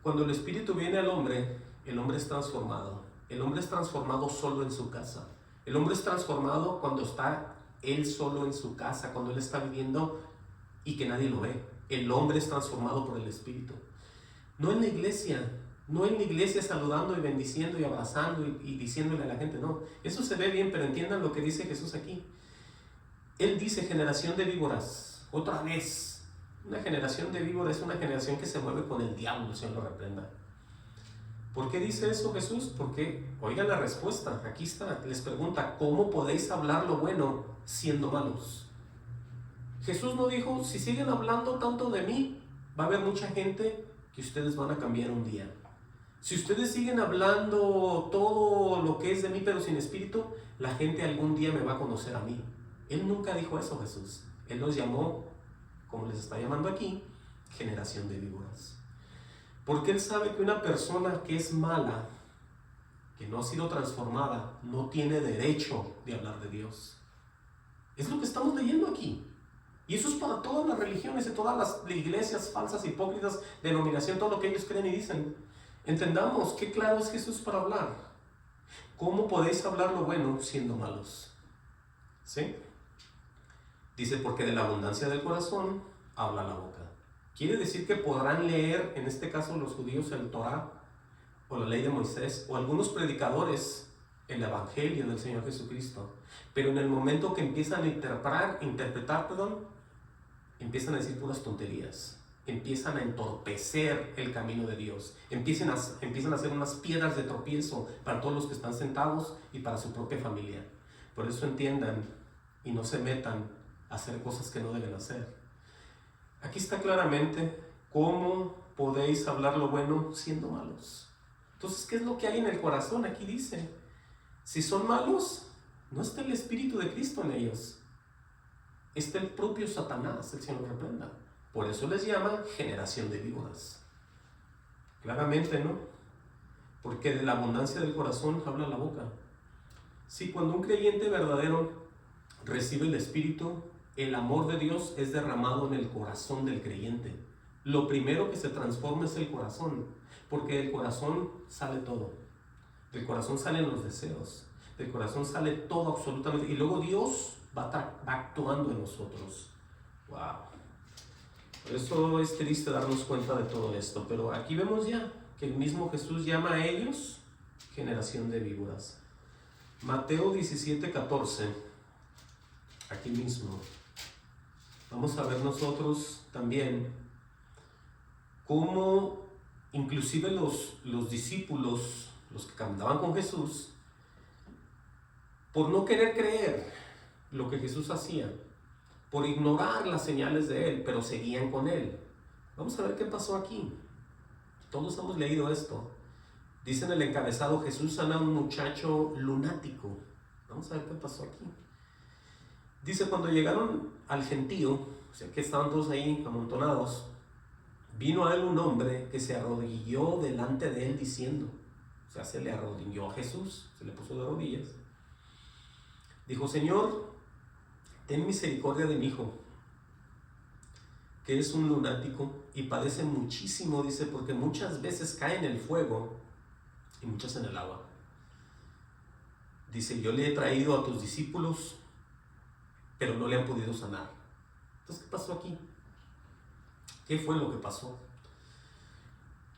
S1: Cuando el Espíritu viene al hombre, el hombre es transformado. El hombre es transformado solo en su casa. El hombre es transformado cuando está él solo en su casa, cuando él está viviendo y que nadie lo ve. El hombre es transformado por el Espíritu. No en la iglesia, no en la iglesia saludando y bendiciendo y abrazando y diciéndole a la gente, no. Eso se ve bien, pero entiendan lo que dice Jesús aquí. Él dice generación de víboras, otra vez. Una generación de víboras es una generación que se mueve con el diablo, el Señor lo reprenda. ¿Por qué dice eso Jesús? Porque, oigan la respuesta, aquí está, les pregunta, ¿cómo podéis hablar lo bueno siendo malos? Jesús no dijo, si siguen hablando tanto de mí, va a haber mucha gente que ustedes van a cambiar un día. Si ustedes siguen hablando todo lo que es de mí, pero sin espíritu, la gente algún día me va a conocer a mí. Él nunca dijo eso, Jesús. Él los llamó, como les está llamando aquí, generación de víboras. Porque Él sabe que una persona que es mala, que no ha sido transformada, no tiene derecho de hablar de Dios. Es lo que estamos leyendo aquí. Y eso es para todas las religiones y todas las iglesias falsas, hipócritas, denominación, todo lo que ellos creen y dicen. Entendamos qué claro es Jesús para hablar. ¿Cómo podéis hablar lo bueno siendo malos? ¿Sí? Dice, porque de la abundancia del corazón habla la boca. Quiere decir que podrán leer, en este caso los judíos, el Torá o la ley de Moisés, o algunos predicadores, el Evangelio del Señor Jesucristo. Pero en el momento que empiezan a interpretar, empiezan a decir puras tonterías. Empiezan a entorpecer el camino de Dios. Empiezan a hacer unas piedras de tropiezo para todos los que están sentados y para su propia familia. Por eso entiendan y no se metan a hacer cosas que no deben hacer. Aquí está claramente cómo podéis hablar lo bueno siendo malos. Entonces, ¿qué es lo que hay en el corazón? Aquí dice, si son malos, no está el Espíritu de Cristo en ellos. Está el propio Satanás, el Señor lo reprenda. Por eso les llama generación de víboras. Claramente, ¿no? Porque de la abundancia del corazón habla la boca. Sí, cuando un creyente verdadero recibe el Espíritu, el amor de Dios es derramado en el corazón del creyente. Lo primero que se transforma es el corazón, porque del corazón sale todo. Del corazón salen los deseos, del corazón sale todo absolutamente, y luego Dios va actuando en nosotros. Wow. Por eso es triste darnos cuenta de todo esto, pero aquí vemos ya que el mismo Jesús llama a ellos generación de víboras. Mateo 17:14, aquí mismo. Vamos a ver nosotros también cómo inclusive los discípulos, los que caminaban con Jesús, por no querer creer lo que Jesús hacía, por ignorar las señales de Él, pero seguían con Él. Vamos a ver qué pasó aquí. Todos hemos leído esto. Dice en el encabezado, Jesús sana a un muchacho lunático. Vamos a ver qué pasó aquí. Dice, cuando llegaron al gentío, o sea que estaban todos ahí amontonados, vino a él un hombre que se arrodilló delante de él diciendo, o sea, se le arrodilló a Jesús, se le puso de rodillas. Dijo, Señor, ten misericordia de mi hijo, que es un lunático y padece muchísimo, dice, porque muchas veces cae en el fuego y muchas en el agua. Dice, yo le he traído a tus discípulos, pero no le han podido sanar. Entonces, ¿qué pasó aquí? ¿Qué fue lo que pasó?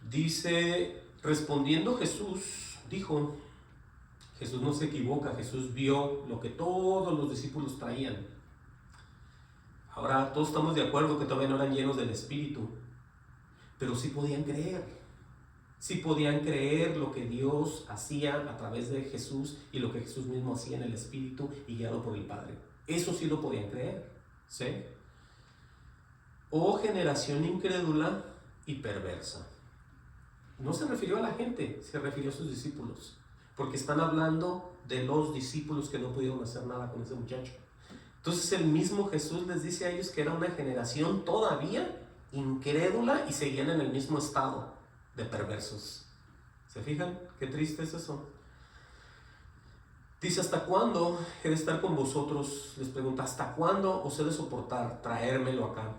S1: Dice, respondiendo Jesús, dijo, Jesús no se equivoca, Jesús vio lo que todos los discípulos traían. Ahora, todos estamos de acuerdo que todavía no eran llenos del Espíritu, pero sí podían creer. Sí podían creer lo que Dios hacía a través de Jesús y lo que Jesús mismo hacía en el Espíritu y guiado por el Padre. Eso sí lo podían creer, ¿sí? Oh generación incrédula y perversa. No se refirió a la gente, se refirió a sus discípulos, porque están hablando de los discípulos que no pudieron hacer nada con ese muchacho. Entonces el mismo Jesús les dice a ellos que era una generación todavía incrédula y seguían en el mismo estado de perversos. ¿Se fijan? Qué triste es eso. Dice, ¿hasta cuándo he de estar con vosotros? Les pregunta, ¿hasta cuándo os he de soportar? Traérmelo acá.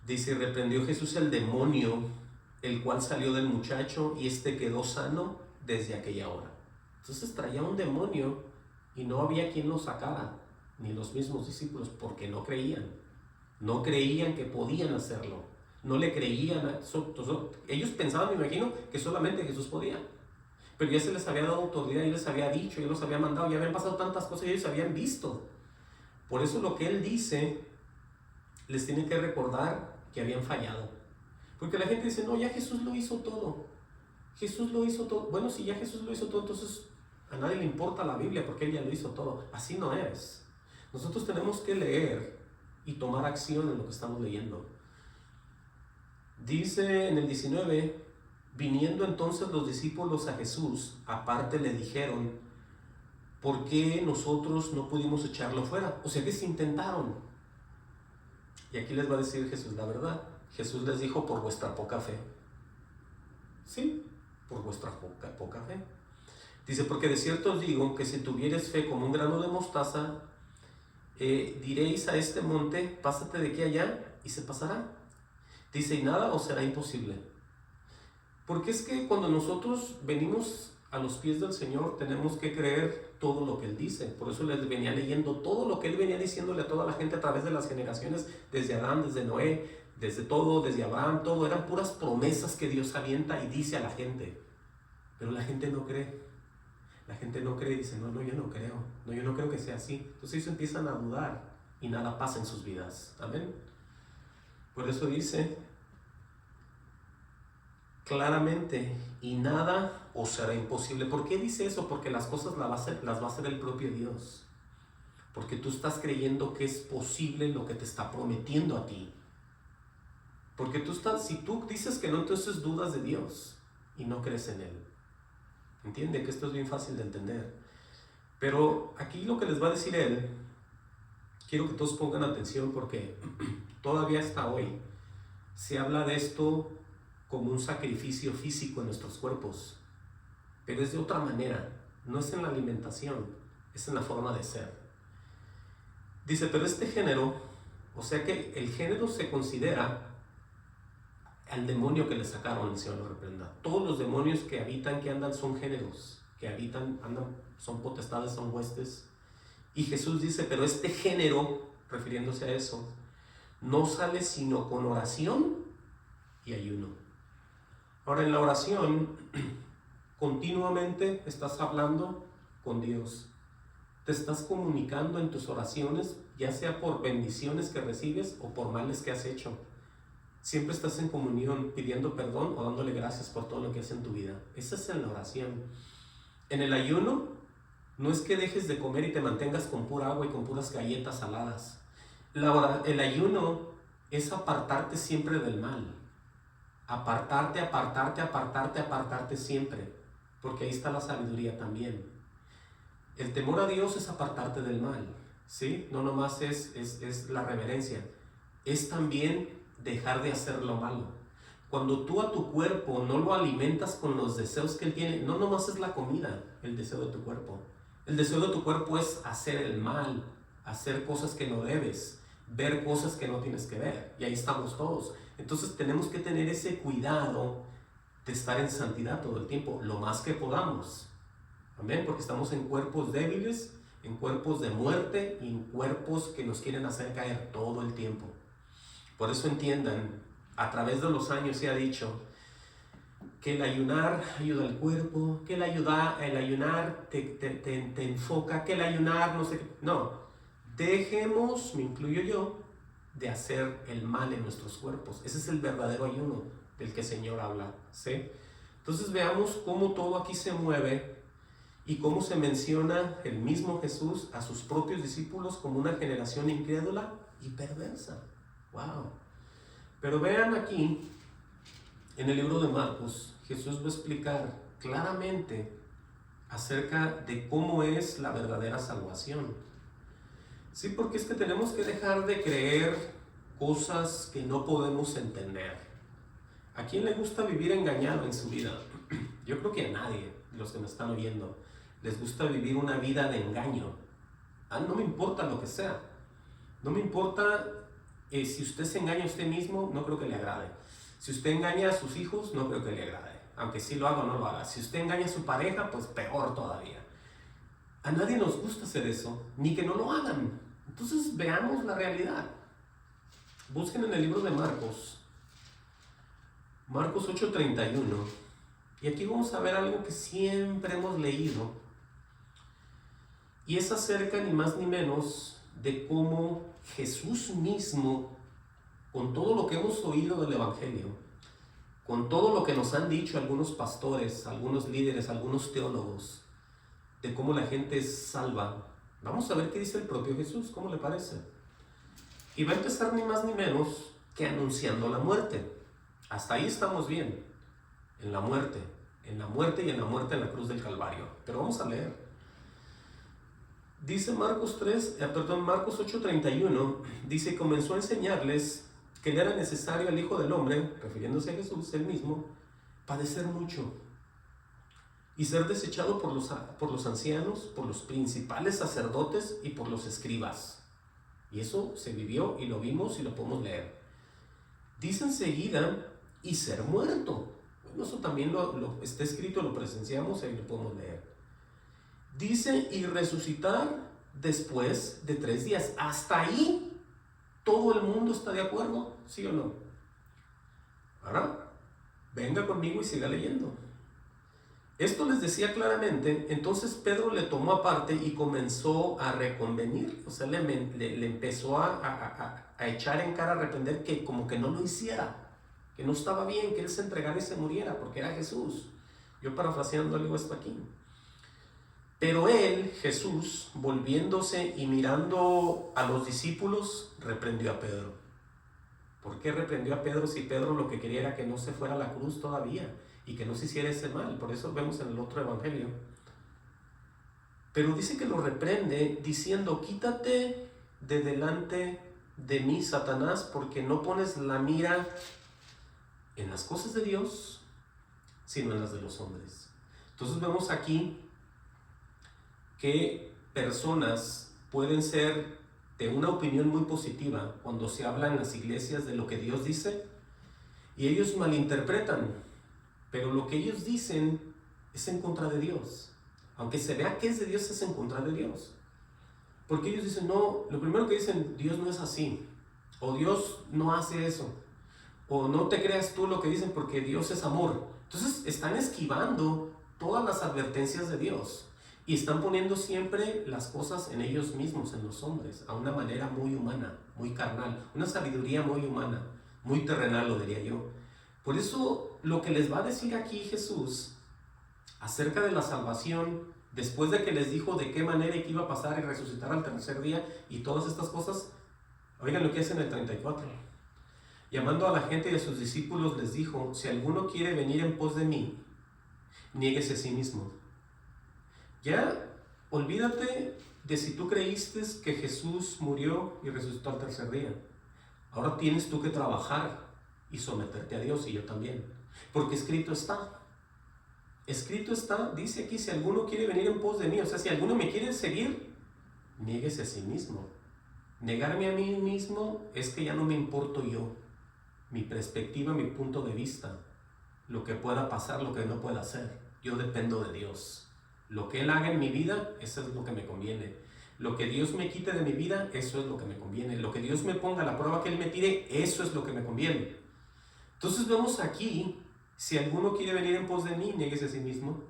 S1: Dice, reprendió Jesús el demonio, el cual salió del muchacho y este quedó sano desde aquella hora. Entonces traía un demonio y no había quien lo sacara, ni los mismos discípulos, porque no creían. No creían que podían hacerlo. No le creían. Ellos pensaban, me imagino, que solamente Jesús podía. Pero ya se les había dado autoridad, ya les había dicho, ya los había mandado, ya habían pasado tantas cosas y ellos habían visto. Por eso lo que Él dice, les tiene que recordar que habían fallado. Porque la gente dice, no, ya Jesús lo hizo todo. Jesús lo hizo todo. Bueno, si ya Jesús lo hizo todo, entonces a nadie le importa la Biblia porque Él ya lo hizo todo. Así no es. Nosotros tenemos que leer y tomar acción en lo que estamos leyendo. Dice en el 19, viniendo entonces los discípulos a Jesús, aparte le dijeron, ¿por qué nosotros no pudimos echarlo fuera? O sea que se intentaron. Y aquí les va a decir Jesús la verdad. Jesús les dijo, por vuestra poca fe. Sí, por vuestra poca fe. Dice, porque de cierto os digo que si tuvieres fe como un grano de mostaza, diréis a este monte, pásate de aquí a allá, y se pasará. Dice, y nada os será imposible. Porque es que cuando nosotros venimos a los pies del Señor, tenemos que creer todo lo que Él dice. Por eso les venía leyendo todo lo que Él venía diciéndole a toda la gente a través de las generaciones, desde Adán, desde Noé, desde Abraham, todo. Eran puras promesas que Dios avienta y dice a la gente. Pero la gente no cree. La gente no cree y dice, no, yo no creo. No, yo no creo que sea así. Entonces ellos empiezan a dudar y nada pasa en sus vidas. Amén. Por eso dice claramente, y nada os será imposible. ¿Por qué dice eso? Porque las cosas las va a hacer el propio Dios. Porque tú estás creyendo que es posible lo que te está prometiendo a ti. Porque si tú dices que no, entonces dudas de Dios y no crees en Él. Entiende que esto es bien fácil de entender. Pero aquí lo que les va a decir Él, quiero que todos pongan atención porque todavía hasta hoy se habla de esto como un sacrificio físico en nuestros cuerpos, pero es de otra manera, no es en la alimentación, es en la forma de ser. Dice, pero este género, o sea que el género se considera al demonio que le sacaron, el Señor lo reprenda. Todos los demonios que habitan, que andan, son géneros, que habitan, andan, son potestades, son huestes. Y Jesús dice, pero este género, refiriéndose a eso, no sale sino con oración y ayuno. Ahora, en la oración, continuamente estás hablando con Dios. Te estás comunicando en tus oraciones, ya sea por bendiciones que recibes o por males que has hecho. Siempre estás en comunión, pidiendo perdón o dándole gracias por todo lo que haces en tu vida. Esa es en la oración. En el ayuno, no es que dejes de comer y te mantengas con pura agua y con puras galletas saladas. El ayuno es apartarte siempre del mal. Apartarte siempre, porque ahí está la sabiduría también. El temor a Dios es apartarte del mal, ¿sí? No nomás es la reverencia, es también dejar de hacer lo malo. Cuando tú a tu cuerpo no lo alimentas con los deseos que él tiene, no nomás es la comida, el deseo de tu cuerpo. El deseo de tu cuerpo es hacer el mal, hacer cosas que no debes, ver cosas que no tienes que ver, y ahí estamos todos. Entonces tenemos que tener ese cuidado de estar en santidad todo el tiempo, lo más que podamos. Amén, porque estamos en cuerpos débiles, en cuerpos de muerte y en cuerpos que nos quieren hacer caer todo el tiempo. Por eso entiendan, a través de los años se ha dicho que el ayunar ayuda al cuerpo, que el ayunar te enfoca, que el ayunar no sé qué. No, dejemos, me incluyo yo, de hacer el mal en nuestros cuerpos. Ese es el verdadero ayuno del que el Señor habla, ¿sí? Entonces veamos cómo todo aquí se mueve y cómo se menciona el mismo Jesús a sus propios discípulos como una generación incrédula y perversa. ¡Wow! Pero vean aquí, en el libro de Marcos, Jesús va a explicar claramente acerca de cómo es la verdadera salvación. Sí, porque es que tenemos que dejar de creer cosas que no podemos entender. ¿A quién le gusta vivir engañado en su vida? Yo creo que a nadie de los que me están oyendo les gusta vivir una vida de engaño. No me importa lo que sea. No me importa si usted se engaña a usted mismo, no creo que le agrade. Si usted engaña a sus hijos, no creo que le agrade. Aunque sí lo haga o no lo haga. Si usted engaña a su pareja, pues peor todavía. A nadie nos gusta hacer eso, ni que no lo hagan. Entonces veamos la realidad. Busquen en el libro de Marcos 8:31. Y aquí vamos a ver algo que siempre hemos leído. Y es acerca ni más ni menos de cómo Jesús mismo, con todo lo que hemos oído del Evangelio, con todo lo que nos han dicho algunos pastores, algunos líderes, algunos teólogos, de cómo la gente es salva, vamos a ver qué dice el propio Jesús, ¿cómo le parece? Y va a empezar ni más ni menos que anunciando la muerte. Hasta ahí estamos bien, en la muerte y en la muerte en la cruz del Calvario. Pero vamos a leer. Dice Marcos 8:31, dice, comenzó a enseñarles que le era necesario al Hijo del Hombre, refiriéndose a Jesús, él mismo, padecer mucho y ser desechado por los ancianos, por los principales sacerdotes y por los escribas. Y eso se vivió y lo vimos y lo podemos leer. Dice enseguida, y ser muerto. Bueno, eso también está escrito, lo presenciamos y lo podemos leer. Dice, y resucitar después de 3 días. Hasta ahí todo el mundo está de acuerdo, ¿sí o no? Ahora, venga conmigo y siga leyendo. Esto les decía claramente. Entonces Pedro le tomó aparte y comenzó a reconvenir. O sea, le empezó a echar en cara, a reprender que como que no lo hiciera, que no estaba bien, que él se entregara y se muriera, porque era Jesús. Yo parafraseando digo esto aquí. Pero él, Jesús, volviéndose y mirando a los discípulos, reprendió a Pedro. ¿Por qué reprendió a Pedro si Pedro lo que quería era que no se fuera a la cruz todavía y que no se hiciera ese mal? Por eso vemos en el otro evangelio. Pero dice que lo reprende diciendo, quítate de delante de mí, Satanás, porque no pones la mira en las cosas de Dios, sino en las de los hombres. Entonces vemos aquí que personas pueden ser de una opinión muy positiva cuando se habla en las iglesias de lo que Dios dice, y ellos malinterpretan, pero lo que ellos dicen es en contra de Dios. Aunque se vea que es de Dios, es en contra de Dios. Porque ellos dicen, no, lo primero que dicen, Dios no es así, o Dios no hace eso, o no te creas tú lo que dicen porque Dios es amor. Entonces están esquivando todas las advertencias de Dios. Y están poniendo siempre las cosas en ellos mismos, en los hombres, a una manera muy humana, muy carnal, una sabiduría muy humana, muy terrenal, lo diría yo. Por eso, lo que les va a decir aquí Jesús acerca de la salvación, después de que les dijo de qué manera iba a pasar y resucitar al tercer día y todas estas cosas, oigan lo que es en el 34. Llamando a la gente y a sus discípulos les dijo, si alguno quiere venir en pos de mí, niéguese a sí mismo. Ya, olvídate de si tú creíste que Jesús murió y resucitó al tercer día. Ahora tienes tú que trabajar y someterte a Dios, y yo también. Porque escrito está, dice aquí, si alguno quiere venir en pos de mí, o sea, si alguno me quiere seguir, niéguese a sí mismo. Negarme a mí mismo es que ya no me importo yo, mi perspectiva, mi punto de vista, lo que pueda pasar, lo que no pueda hacer. Yo dependo de Dios. Lo que Él haga en mi vida, eso es lo que me conviene. Lo que Dios me quite de mi vida, eso es lo que me conviene. Lo que Dios me ponga, la prueba que Él me tire, eso es lo que me conviene. Entonces vemos aquí, si alguno quiere venir en pos de mí, niéguese a sí mismo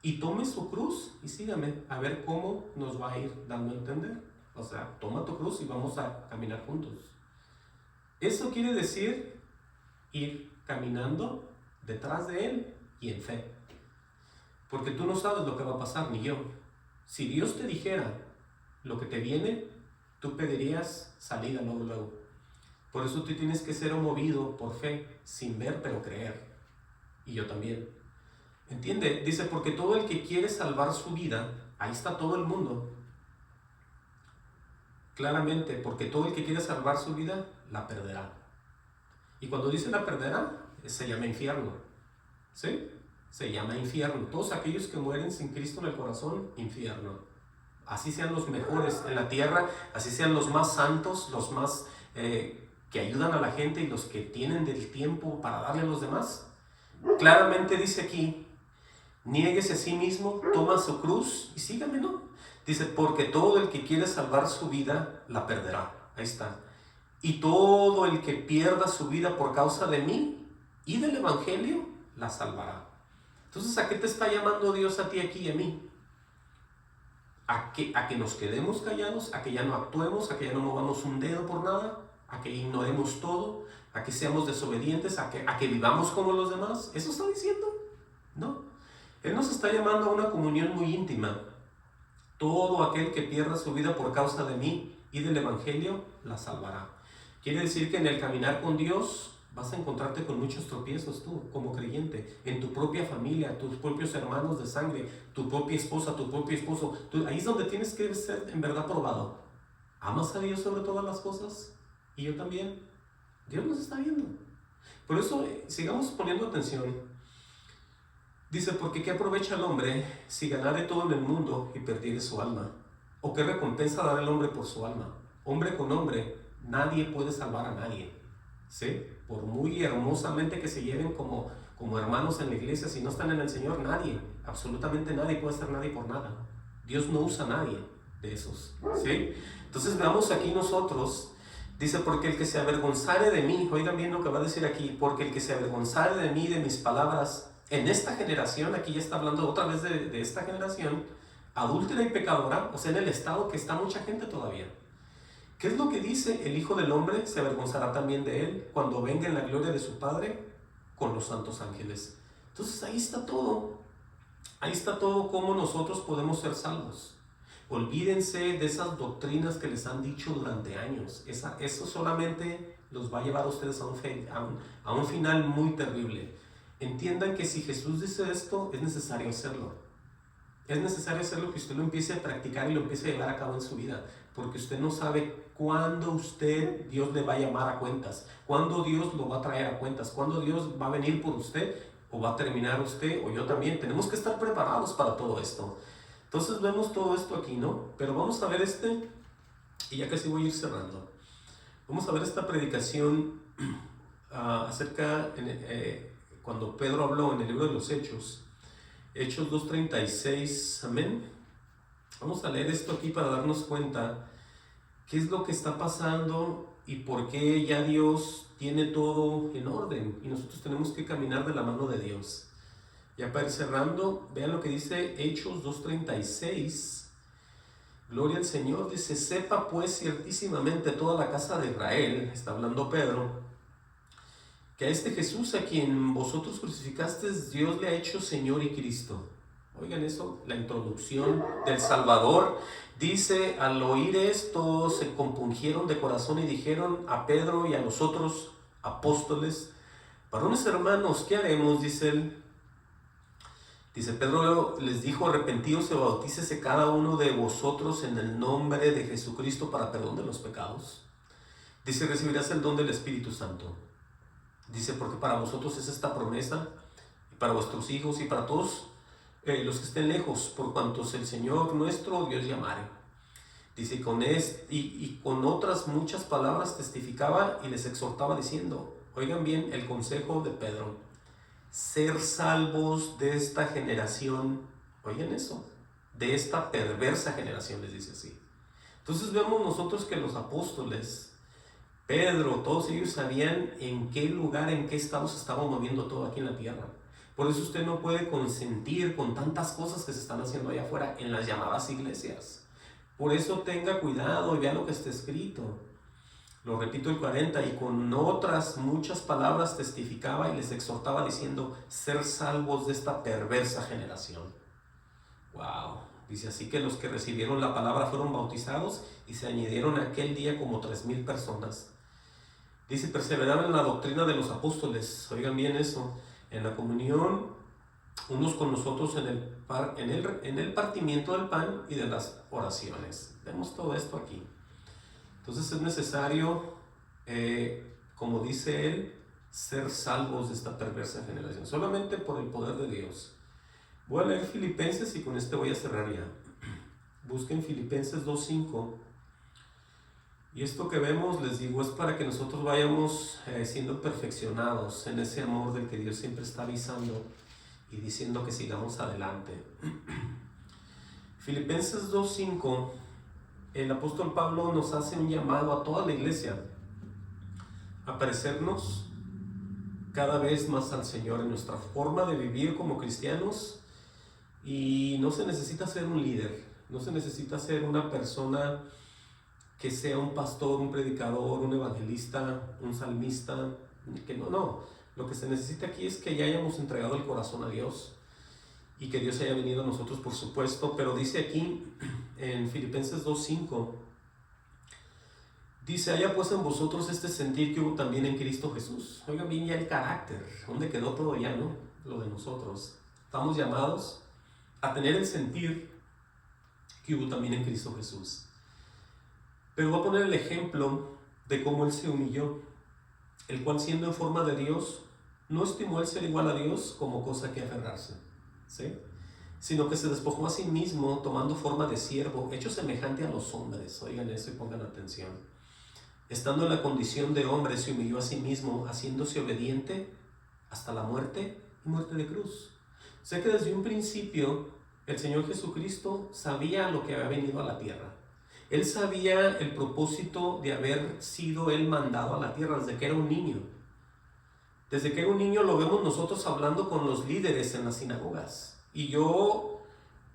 S1: y tome su cruz y sígame, a ver cómo nos va a ir dando a entender. O sea, toma tu cruz y vamos a caminar juntos. Eso quiere decir ir caminando detrás de Él y en fe. Porque tú no sabes lo que va a pasar, ni yo. Si Dios te dijera lo que te viene, tú pedirías salida luego. Por eso tú tienes que ser movido por fe, sin ver pero creer. Y yo también. ¿Entiende? Dice, porque todo el que quiere salvar su vida, ahí está todo el mundo. claramente, porque todo el que quiere salvar su vida, la perderá. Y cuando dice la perderá, se llama infierno. ¿Sí? Se llama infierno. Todos aquellos que mueren sin Cristo en el corazón, infierno. Así sean los mejores en la tierra, así sean los más santos, los más que ayudan a la gente y los que tienen del tiempo para darle a los demás. Claramente dice aquí, niéguese a sí mismo, toma su cruz y sígame, ¿no? Dice, porque todo el que quiere salvar su vida, la perderá. Ahí está. Y todo el que pierda su vida por causa de mí y del Evangelio, la salvará. Entonces, ¿a qué te está llamando Dios a ti aquí y a mí? A que nos quedemos callados, a que ya no actuemos, a que ya no movamos un dedo por nada, a que ignoremos todo, a que seamos desobedientes, a que vivamos como los demás. ¿Eso está diciendo? No. Él nos está llamando a una comunión muy íntima. Todo aquel que pierda su vida por causa de mí y del Evangelio, la salvará. Quiere decir que en el caminar con Dios vas a encontrarte con muchos tropiezos tú, como creyente, en tu propia familia, tus propios hermanos de sangre, tu propia esposa, tu propio esposo. Ahí es donde tienes que ser en verdad probado. ¿Amas a Dios sobre todas las cosas? Y yo también. Dios nos está viendo. Por eso, sigamos poniendo atención. Dice, porque ¿qué aprovecha el hombre si ganare todo en el mundo y perdiere su alma? ¿O qué recompensa dará el hombre por su alma? Hombre con hombre, nadie puede salvar a nadie. ¿Sí? Por muy hermosamente que se lleven como hermanos en la iglesia, si no están en el Señor, nadie, absolutamente nadie puede ser nadie por nada. Dios no usa a nadie de esos. ¿Sí? Entonces veamos aquí nosotros, dice, porque el que se avergonzare de mí, oigan bien lo que va a decir aquí, porque el que se avergonzare de mí, de mis palabras, en esta generación, aquí ya está hablando otra vez de esta generación, adúltera y pecadora, o sea, en el estado que está mucha gente todavía. ¿Qué es lo que dice? El Hijo del Hombre se avergonzará también de él cuando venga en la gloria de su Padre con los santos ángeles. Entonces ahí está todo. Ahí está todo cómo nosotros podemos ser salvos. Olvídense de esas doctrinas que les han dicho durante años. Eso solamente los va a llevar a ustedes a un final muy terrible. Entiendan que si Jesús dice esto, es necesario hacerlo. Es necesario hacerlo, que usted lo empiece a practicar y lo empiece a llevar a cabo en su vida. Porque usted no sabe cuándo Dios le va a llamar a cuentas. Cuándo Dios lo va a traer a cuentas. Cuándo Dios va a venir por usted o va a terminar usted o yo también. Tenemos que estar preparados para todo esto. Entonces vemos todo esto aquí, ¿no? Pero vamos a ver y ya casi voy a ir cerrando. Vamos a ver esta predicación acerca, cuando Pedro habló en el libro de los Hechos 2:36, amén. Vamos a leer esto aquí para darnos cuenta qué es lo que está pasando y por qué ya Dios tiene todo en orden y nosotros tenemos que caminar de la mano de Dios. Ya para ir cerrando, vean lo que dice Hechos 2:36. Gloria al Señor. Dice, sepa pues ciertísimamente toda la casa de Israel, está hablando Pedro, que a este Jesús a quien vosotros crucificasteis, Dios le ha hecho Señor y Cristo. Oigan eso, la introducción del Salvador. Dice, al oír esto, se compungieron de corazón y dijeron a Pedro y a los otros apóstoles, varones hermanos, ¿qué haremos? Dice él. Dice, Pedro les dijo, arrepentíos y bautícese cada uno de vosotros en el nombre de Jesucristo para perdón de los pecados. Dice, recibirás el don del Espíritu Santo. Dice, porque para vosotros es esta promesa, y para vuestros hijos y para todos los que estén lejos, por cuantos el Señor nuestro Dios llamare. Dice, y con otras muchas palabras testificaba y les exhortaba diciendo, oigan bien el consejo de Pedro, ser salvos de esta generación, oigan eso, de esta perversa generación, les dice así. Entonces vemos nosotros que los apóstoles, Pedro, todos ellos sabían en qué lugar, en qué estado se estaba moviendo todo aquí en la tierra. Por eso usted no puede consentir con tantas cosas que se están haciendo allá afuera en las llamadas iglesias. Por eso tenga cuidado y vea lo que está escrito. Lo repito el 40, y con otras muchas palabras testificaba y les exhortaba diciendo, ser salvos de esta perversa generación. Wow. Dice, así que los que recibieron la palabra fueron bautizados y se añadieron aquel día como 3,000 personas. Dice, perseveraron en la doctrina de los apóstoles. Oigan bien eso. En la comunión, unos con nosotros en el partimiento del pan y de las oraciones. Vemos todo esto aquí. Entonces es necesario, como dice él, ser salvos de esta perversa generación, solamente por el poder de Dios. Voy a leer Filipenses y con este voy a cerrar ya. Busquen Filipenses 2:5. Y esto que vemos, les digo, es para que nosotros vayamos siendo perfeccionados en ese amor del que Dios siempre está avisando y diciendo que sigamos adelante. Filipenses 2:5, el apóstol Pablo nos hace un llamado a toda la iglesia a parecernos cada vez más al Señor en nuestra forma de vivir como cristianos. Y no se necesita ser un líder, no se necesita ser una persona que sea un pastor, un predicador, un evangelista, un salmista, que no. Lo que se necesita aquí es que ya hayamos entregado el corazón a Dios y que Dios haya venido a nosotros, por supuesto. Pero dice aquí en Filipenses 2:5, dice: haya pues en vosotros este sentir que hubo también en Cristo Jesús. Oigan bien ya el carácter, ¿dónde quedó todo ya, no? Lo de nosotros. Estamos llamados a tener el sentir que hubo también en Cristo Jesús. Pero voy a poner el ejemplo de cómo Él se humilló, el cual siendo en forma de Dios, no estimó el ser igual a Dios como cosa que aferrarse, ¿sí? Sino que se despojó a sí mismo, tomando forma de siervo, hecho semejante a los hombres. Oigan eso y pongan atención. Estando en la condición de hombre, se humilló a sí mismo, haciéndose obediente hasta la muerte y muerte de cruz. Sé que desde un principio el Señor Jesucristo sabía lo que había venido a la tierra. Él sabía el propósito de haber sido Él mandado a la tierra desde que era un niño. Desde que era un niño lo vemos nosotros hablando con los líderes en las sinagogas. Y yo,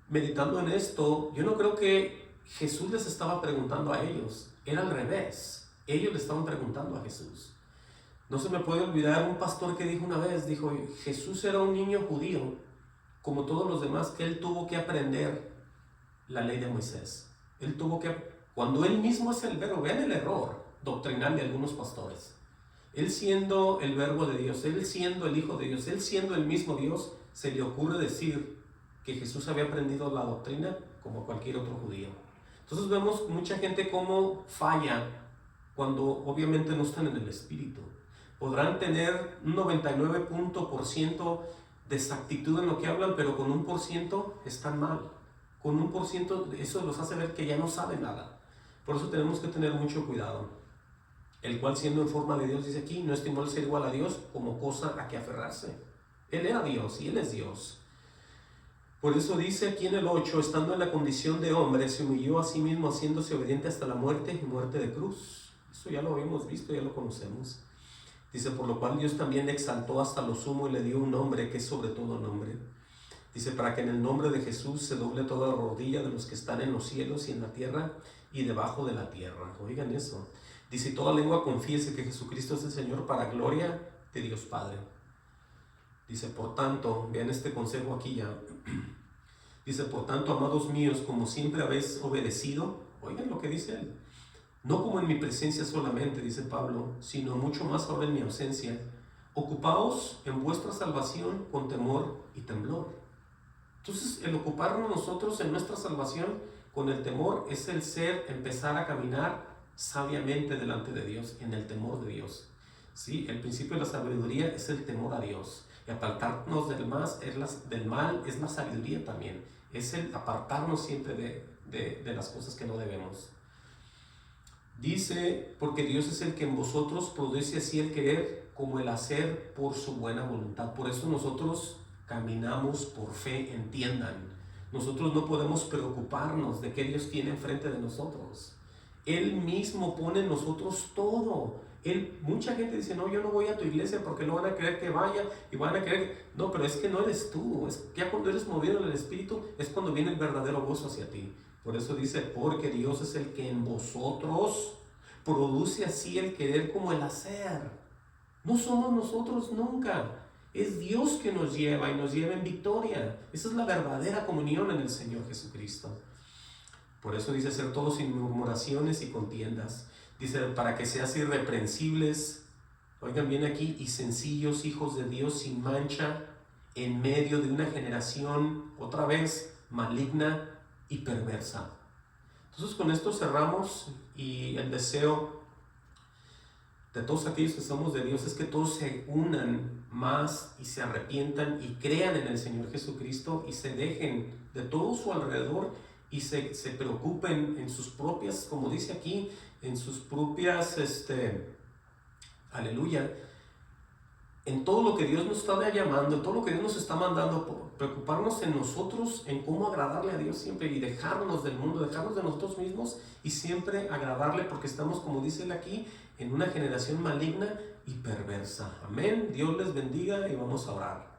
S1: meditando en esto, yo no creo que Jesús les estaba preguntando a ellos. Era al revés. Ellos le estaban preguntando a Jesús. No se me puede olvidar un pastor que dijo una vez, dijo: Jesús era un niño judío, como todos los demás, que él tuvo que aprender la ley de Moisés. Él tuvo que, cuando él mismo es el verbo, vean el error doctrinal de algunos pastores. Él siendo el verbo de Dios, él siendo el Hijo de Dios, él siendo el mismo Dios, se le ocurre decir que Jesús había aprendido la doctrina como cualquier otro judío. Entonces vemos mucha gente cómo falla cuando obviamente no están en el Espíritu. Podrán tener un 99% de exactitud en lo que hablan, pero con 1% están mal. Con 1% eso los hace ver que ya no saben nada. Por eso tenemos que tener mucho cuidado. El cual siendo en forma de Dios, dice aquí, no estimó el ser igual a Dios como cosa a que aferrarse. Él era Dios y Él es Dios. Por eso dice aquí en el 8, estando en la condición de hombre, se humilló a sí mismo, haciéndose obediente hasta la muerte y muerte de cruz. Eso ya lo habíamos visto, ya lo conocemos. Dice, por lo cual Dios también le exaltó hasta lo sumo y le dio un nombre que es sobre todo nombre. Dice, para que en el nombre de Jesús se doble toda rodilla de los que están en los cielos y en la tierra y debajo de la tierra. Oigan eso. Dice, toda lengua confiese que Jesucristo es el Señor, para gloria de Dios Padre. Dice, por tanto, vean este consejo aquí ya. Dice, por tanto, amados míos, como siempre habéis obedecido, oigan lo que dice él, no como en mi presencia solamente, dice Pablo, sino mucho más ahora en mi ausencia, ocupaos en vuestra salvación con temor y temblor. Entonces, el ocuparnos nosotros en nuestra salvación con el temor es el empezar a caminar sabiamente delante de Dios, en el temor de Dios. ¿Sí? El principio de la sabiduría es el temor a Dios. Y apartarnos del mal es la sabiduría también. Es el apartarnos siempre de las cosas que no debemos. Dice, porque Dios es el que en vosotros produce así el querer como el hacer por su buena voluntad. Por eso nosotros caminamos por fe, entiendan. Nosotros no podemos preocuparnos de qué Dios tiene enfrente de nosotros. Él mismo pone en nosotros todo. Mucha gente dice, no, yo no voy a tu iglesia porque no van a querer que vaya y van a querer... No, pero es que no eres tú. Ya cuando eres movido en el Espíritu es cuando viene el verdadero gozo hacia ti. Por eso dice, porque Dios es el que en vosotros produce así el querer como el hacer. No somos nosotros nunca. Es Dios que nos lleva y nos lleva en victoria. Esa es la verdadera comunión en el Señor Jesucristo. Por eso dice, ser todos sin murmuraciones y contiendas. Dice, para que seas irreprensibles, oigan bien aquí, y sencillos hijos de Dios sin mancha, en medio de una generación, otra vez, maligna y perversa. Entonces con esto cerramos, y el deseo de todos aquellos que somos de Dios es que todos se unan más y se arrepientan y crean en el Señor Jesucristo y se dejen de todo su alrededor y se preocupen en sus propias, como dice aquí, en sus propias, aleluya, en todo lo que Dios nos está llamando, en todo lo que Dios nos está mandando, por preocuparnos en nosotros, en cómo agradarle a Dios siempre y dejarnos del mundo, dejarnos de nosotros mismos y siempre agradarle, porque estamos, como dice él aquí, en una generación maligna y perversa. Amén. Dios les bendiga y vamos a orar.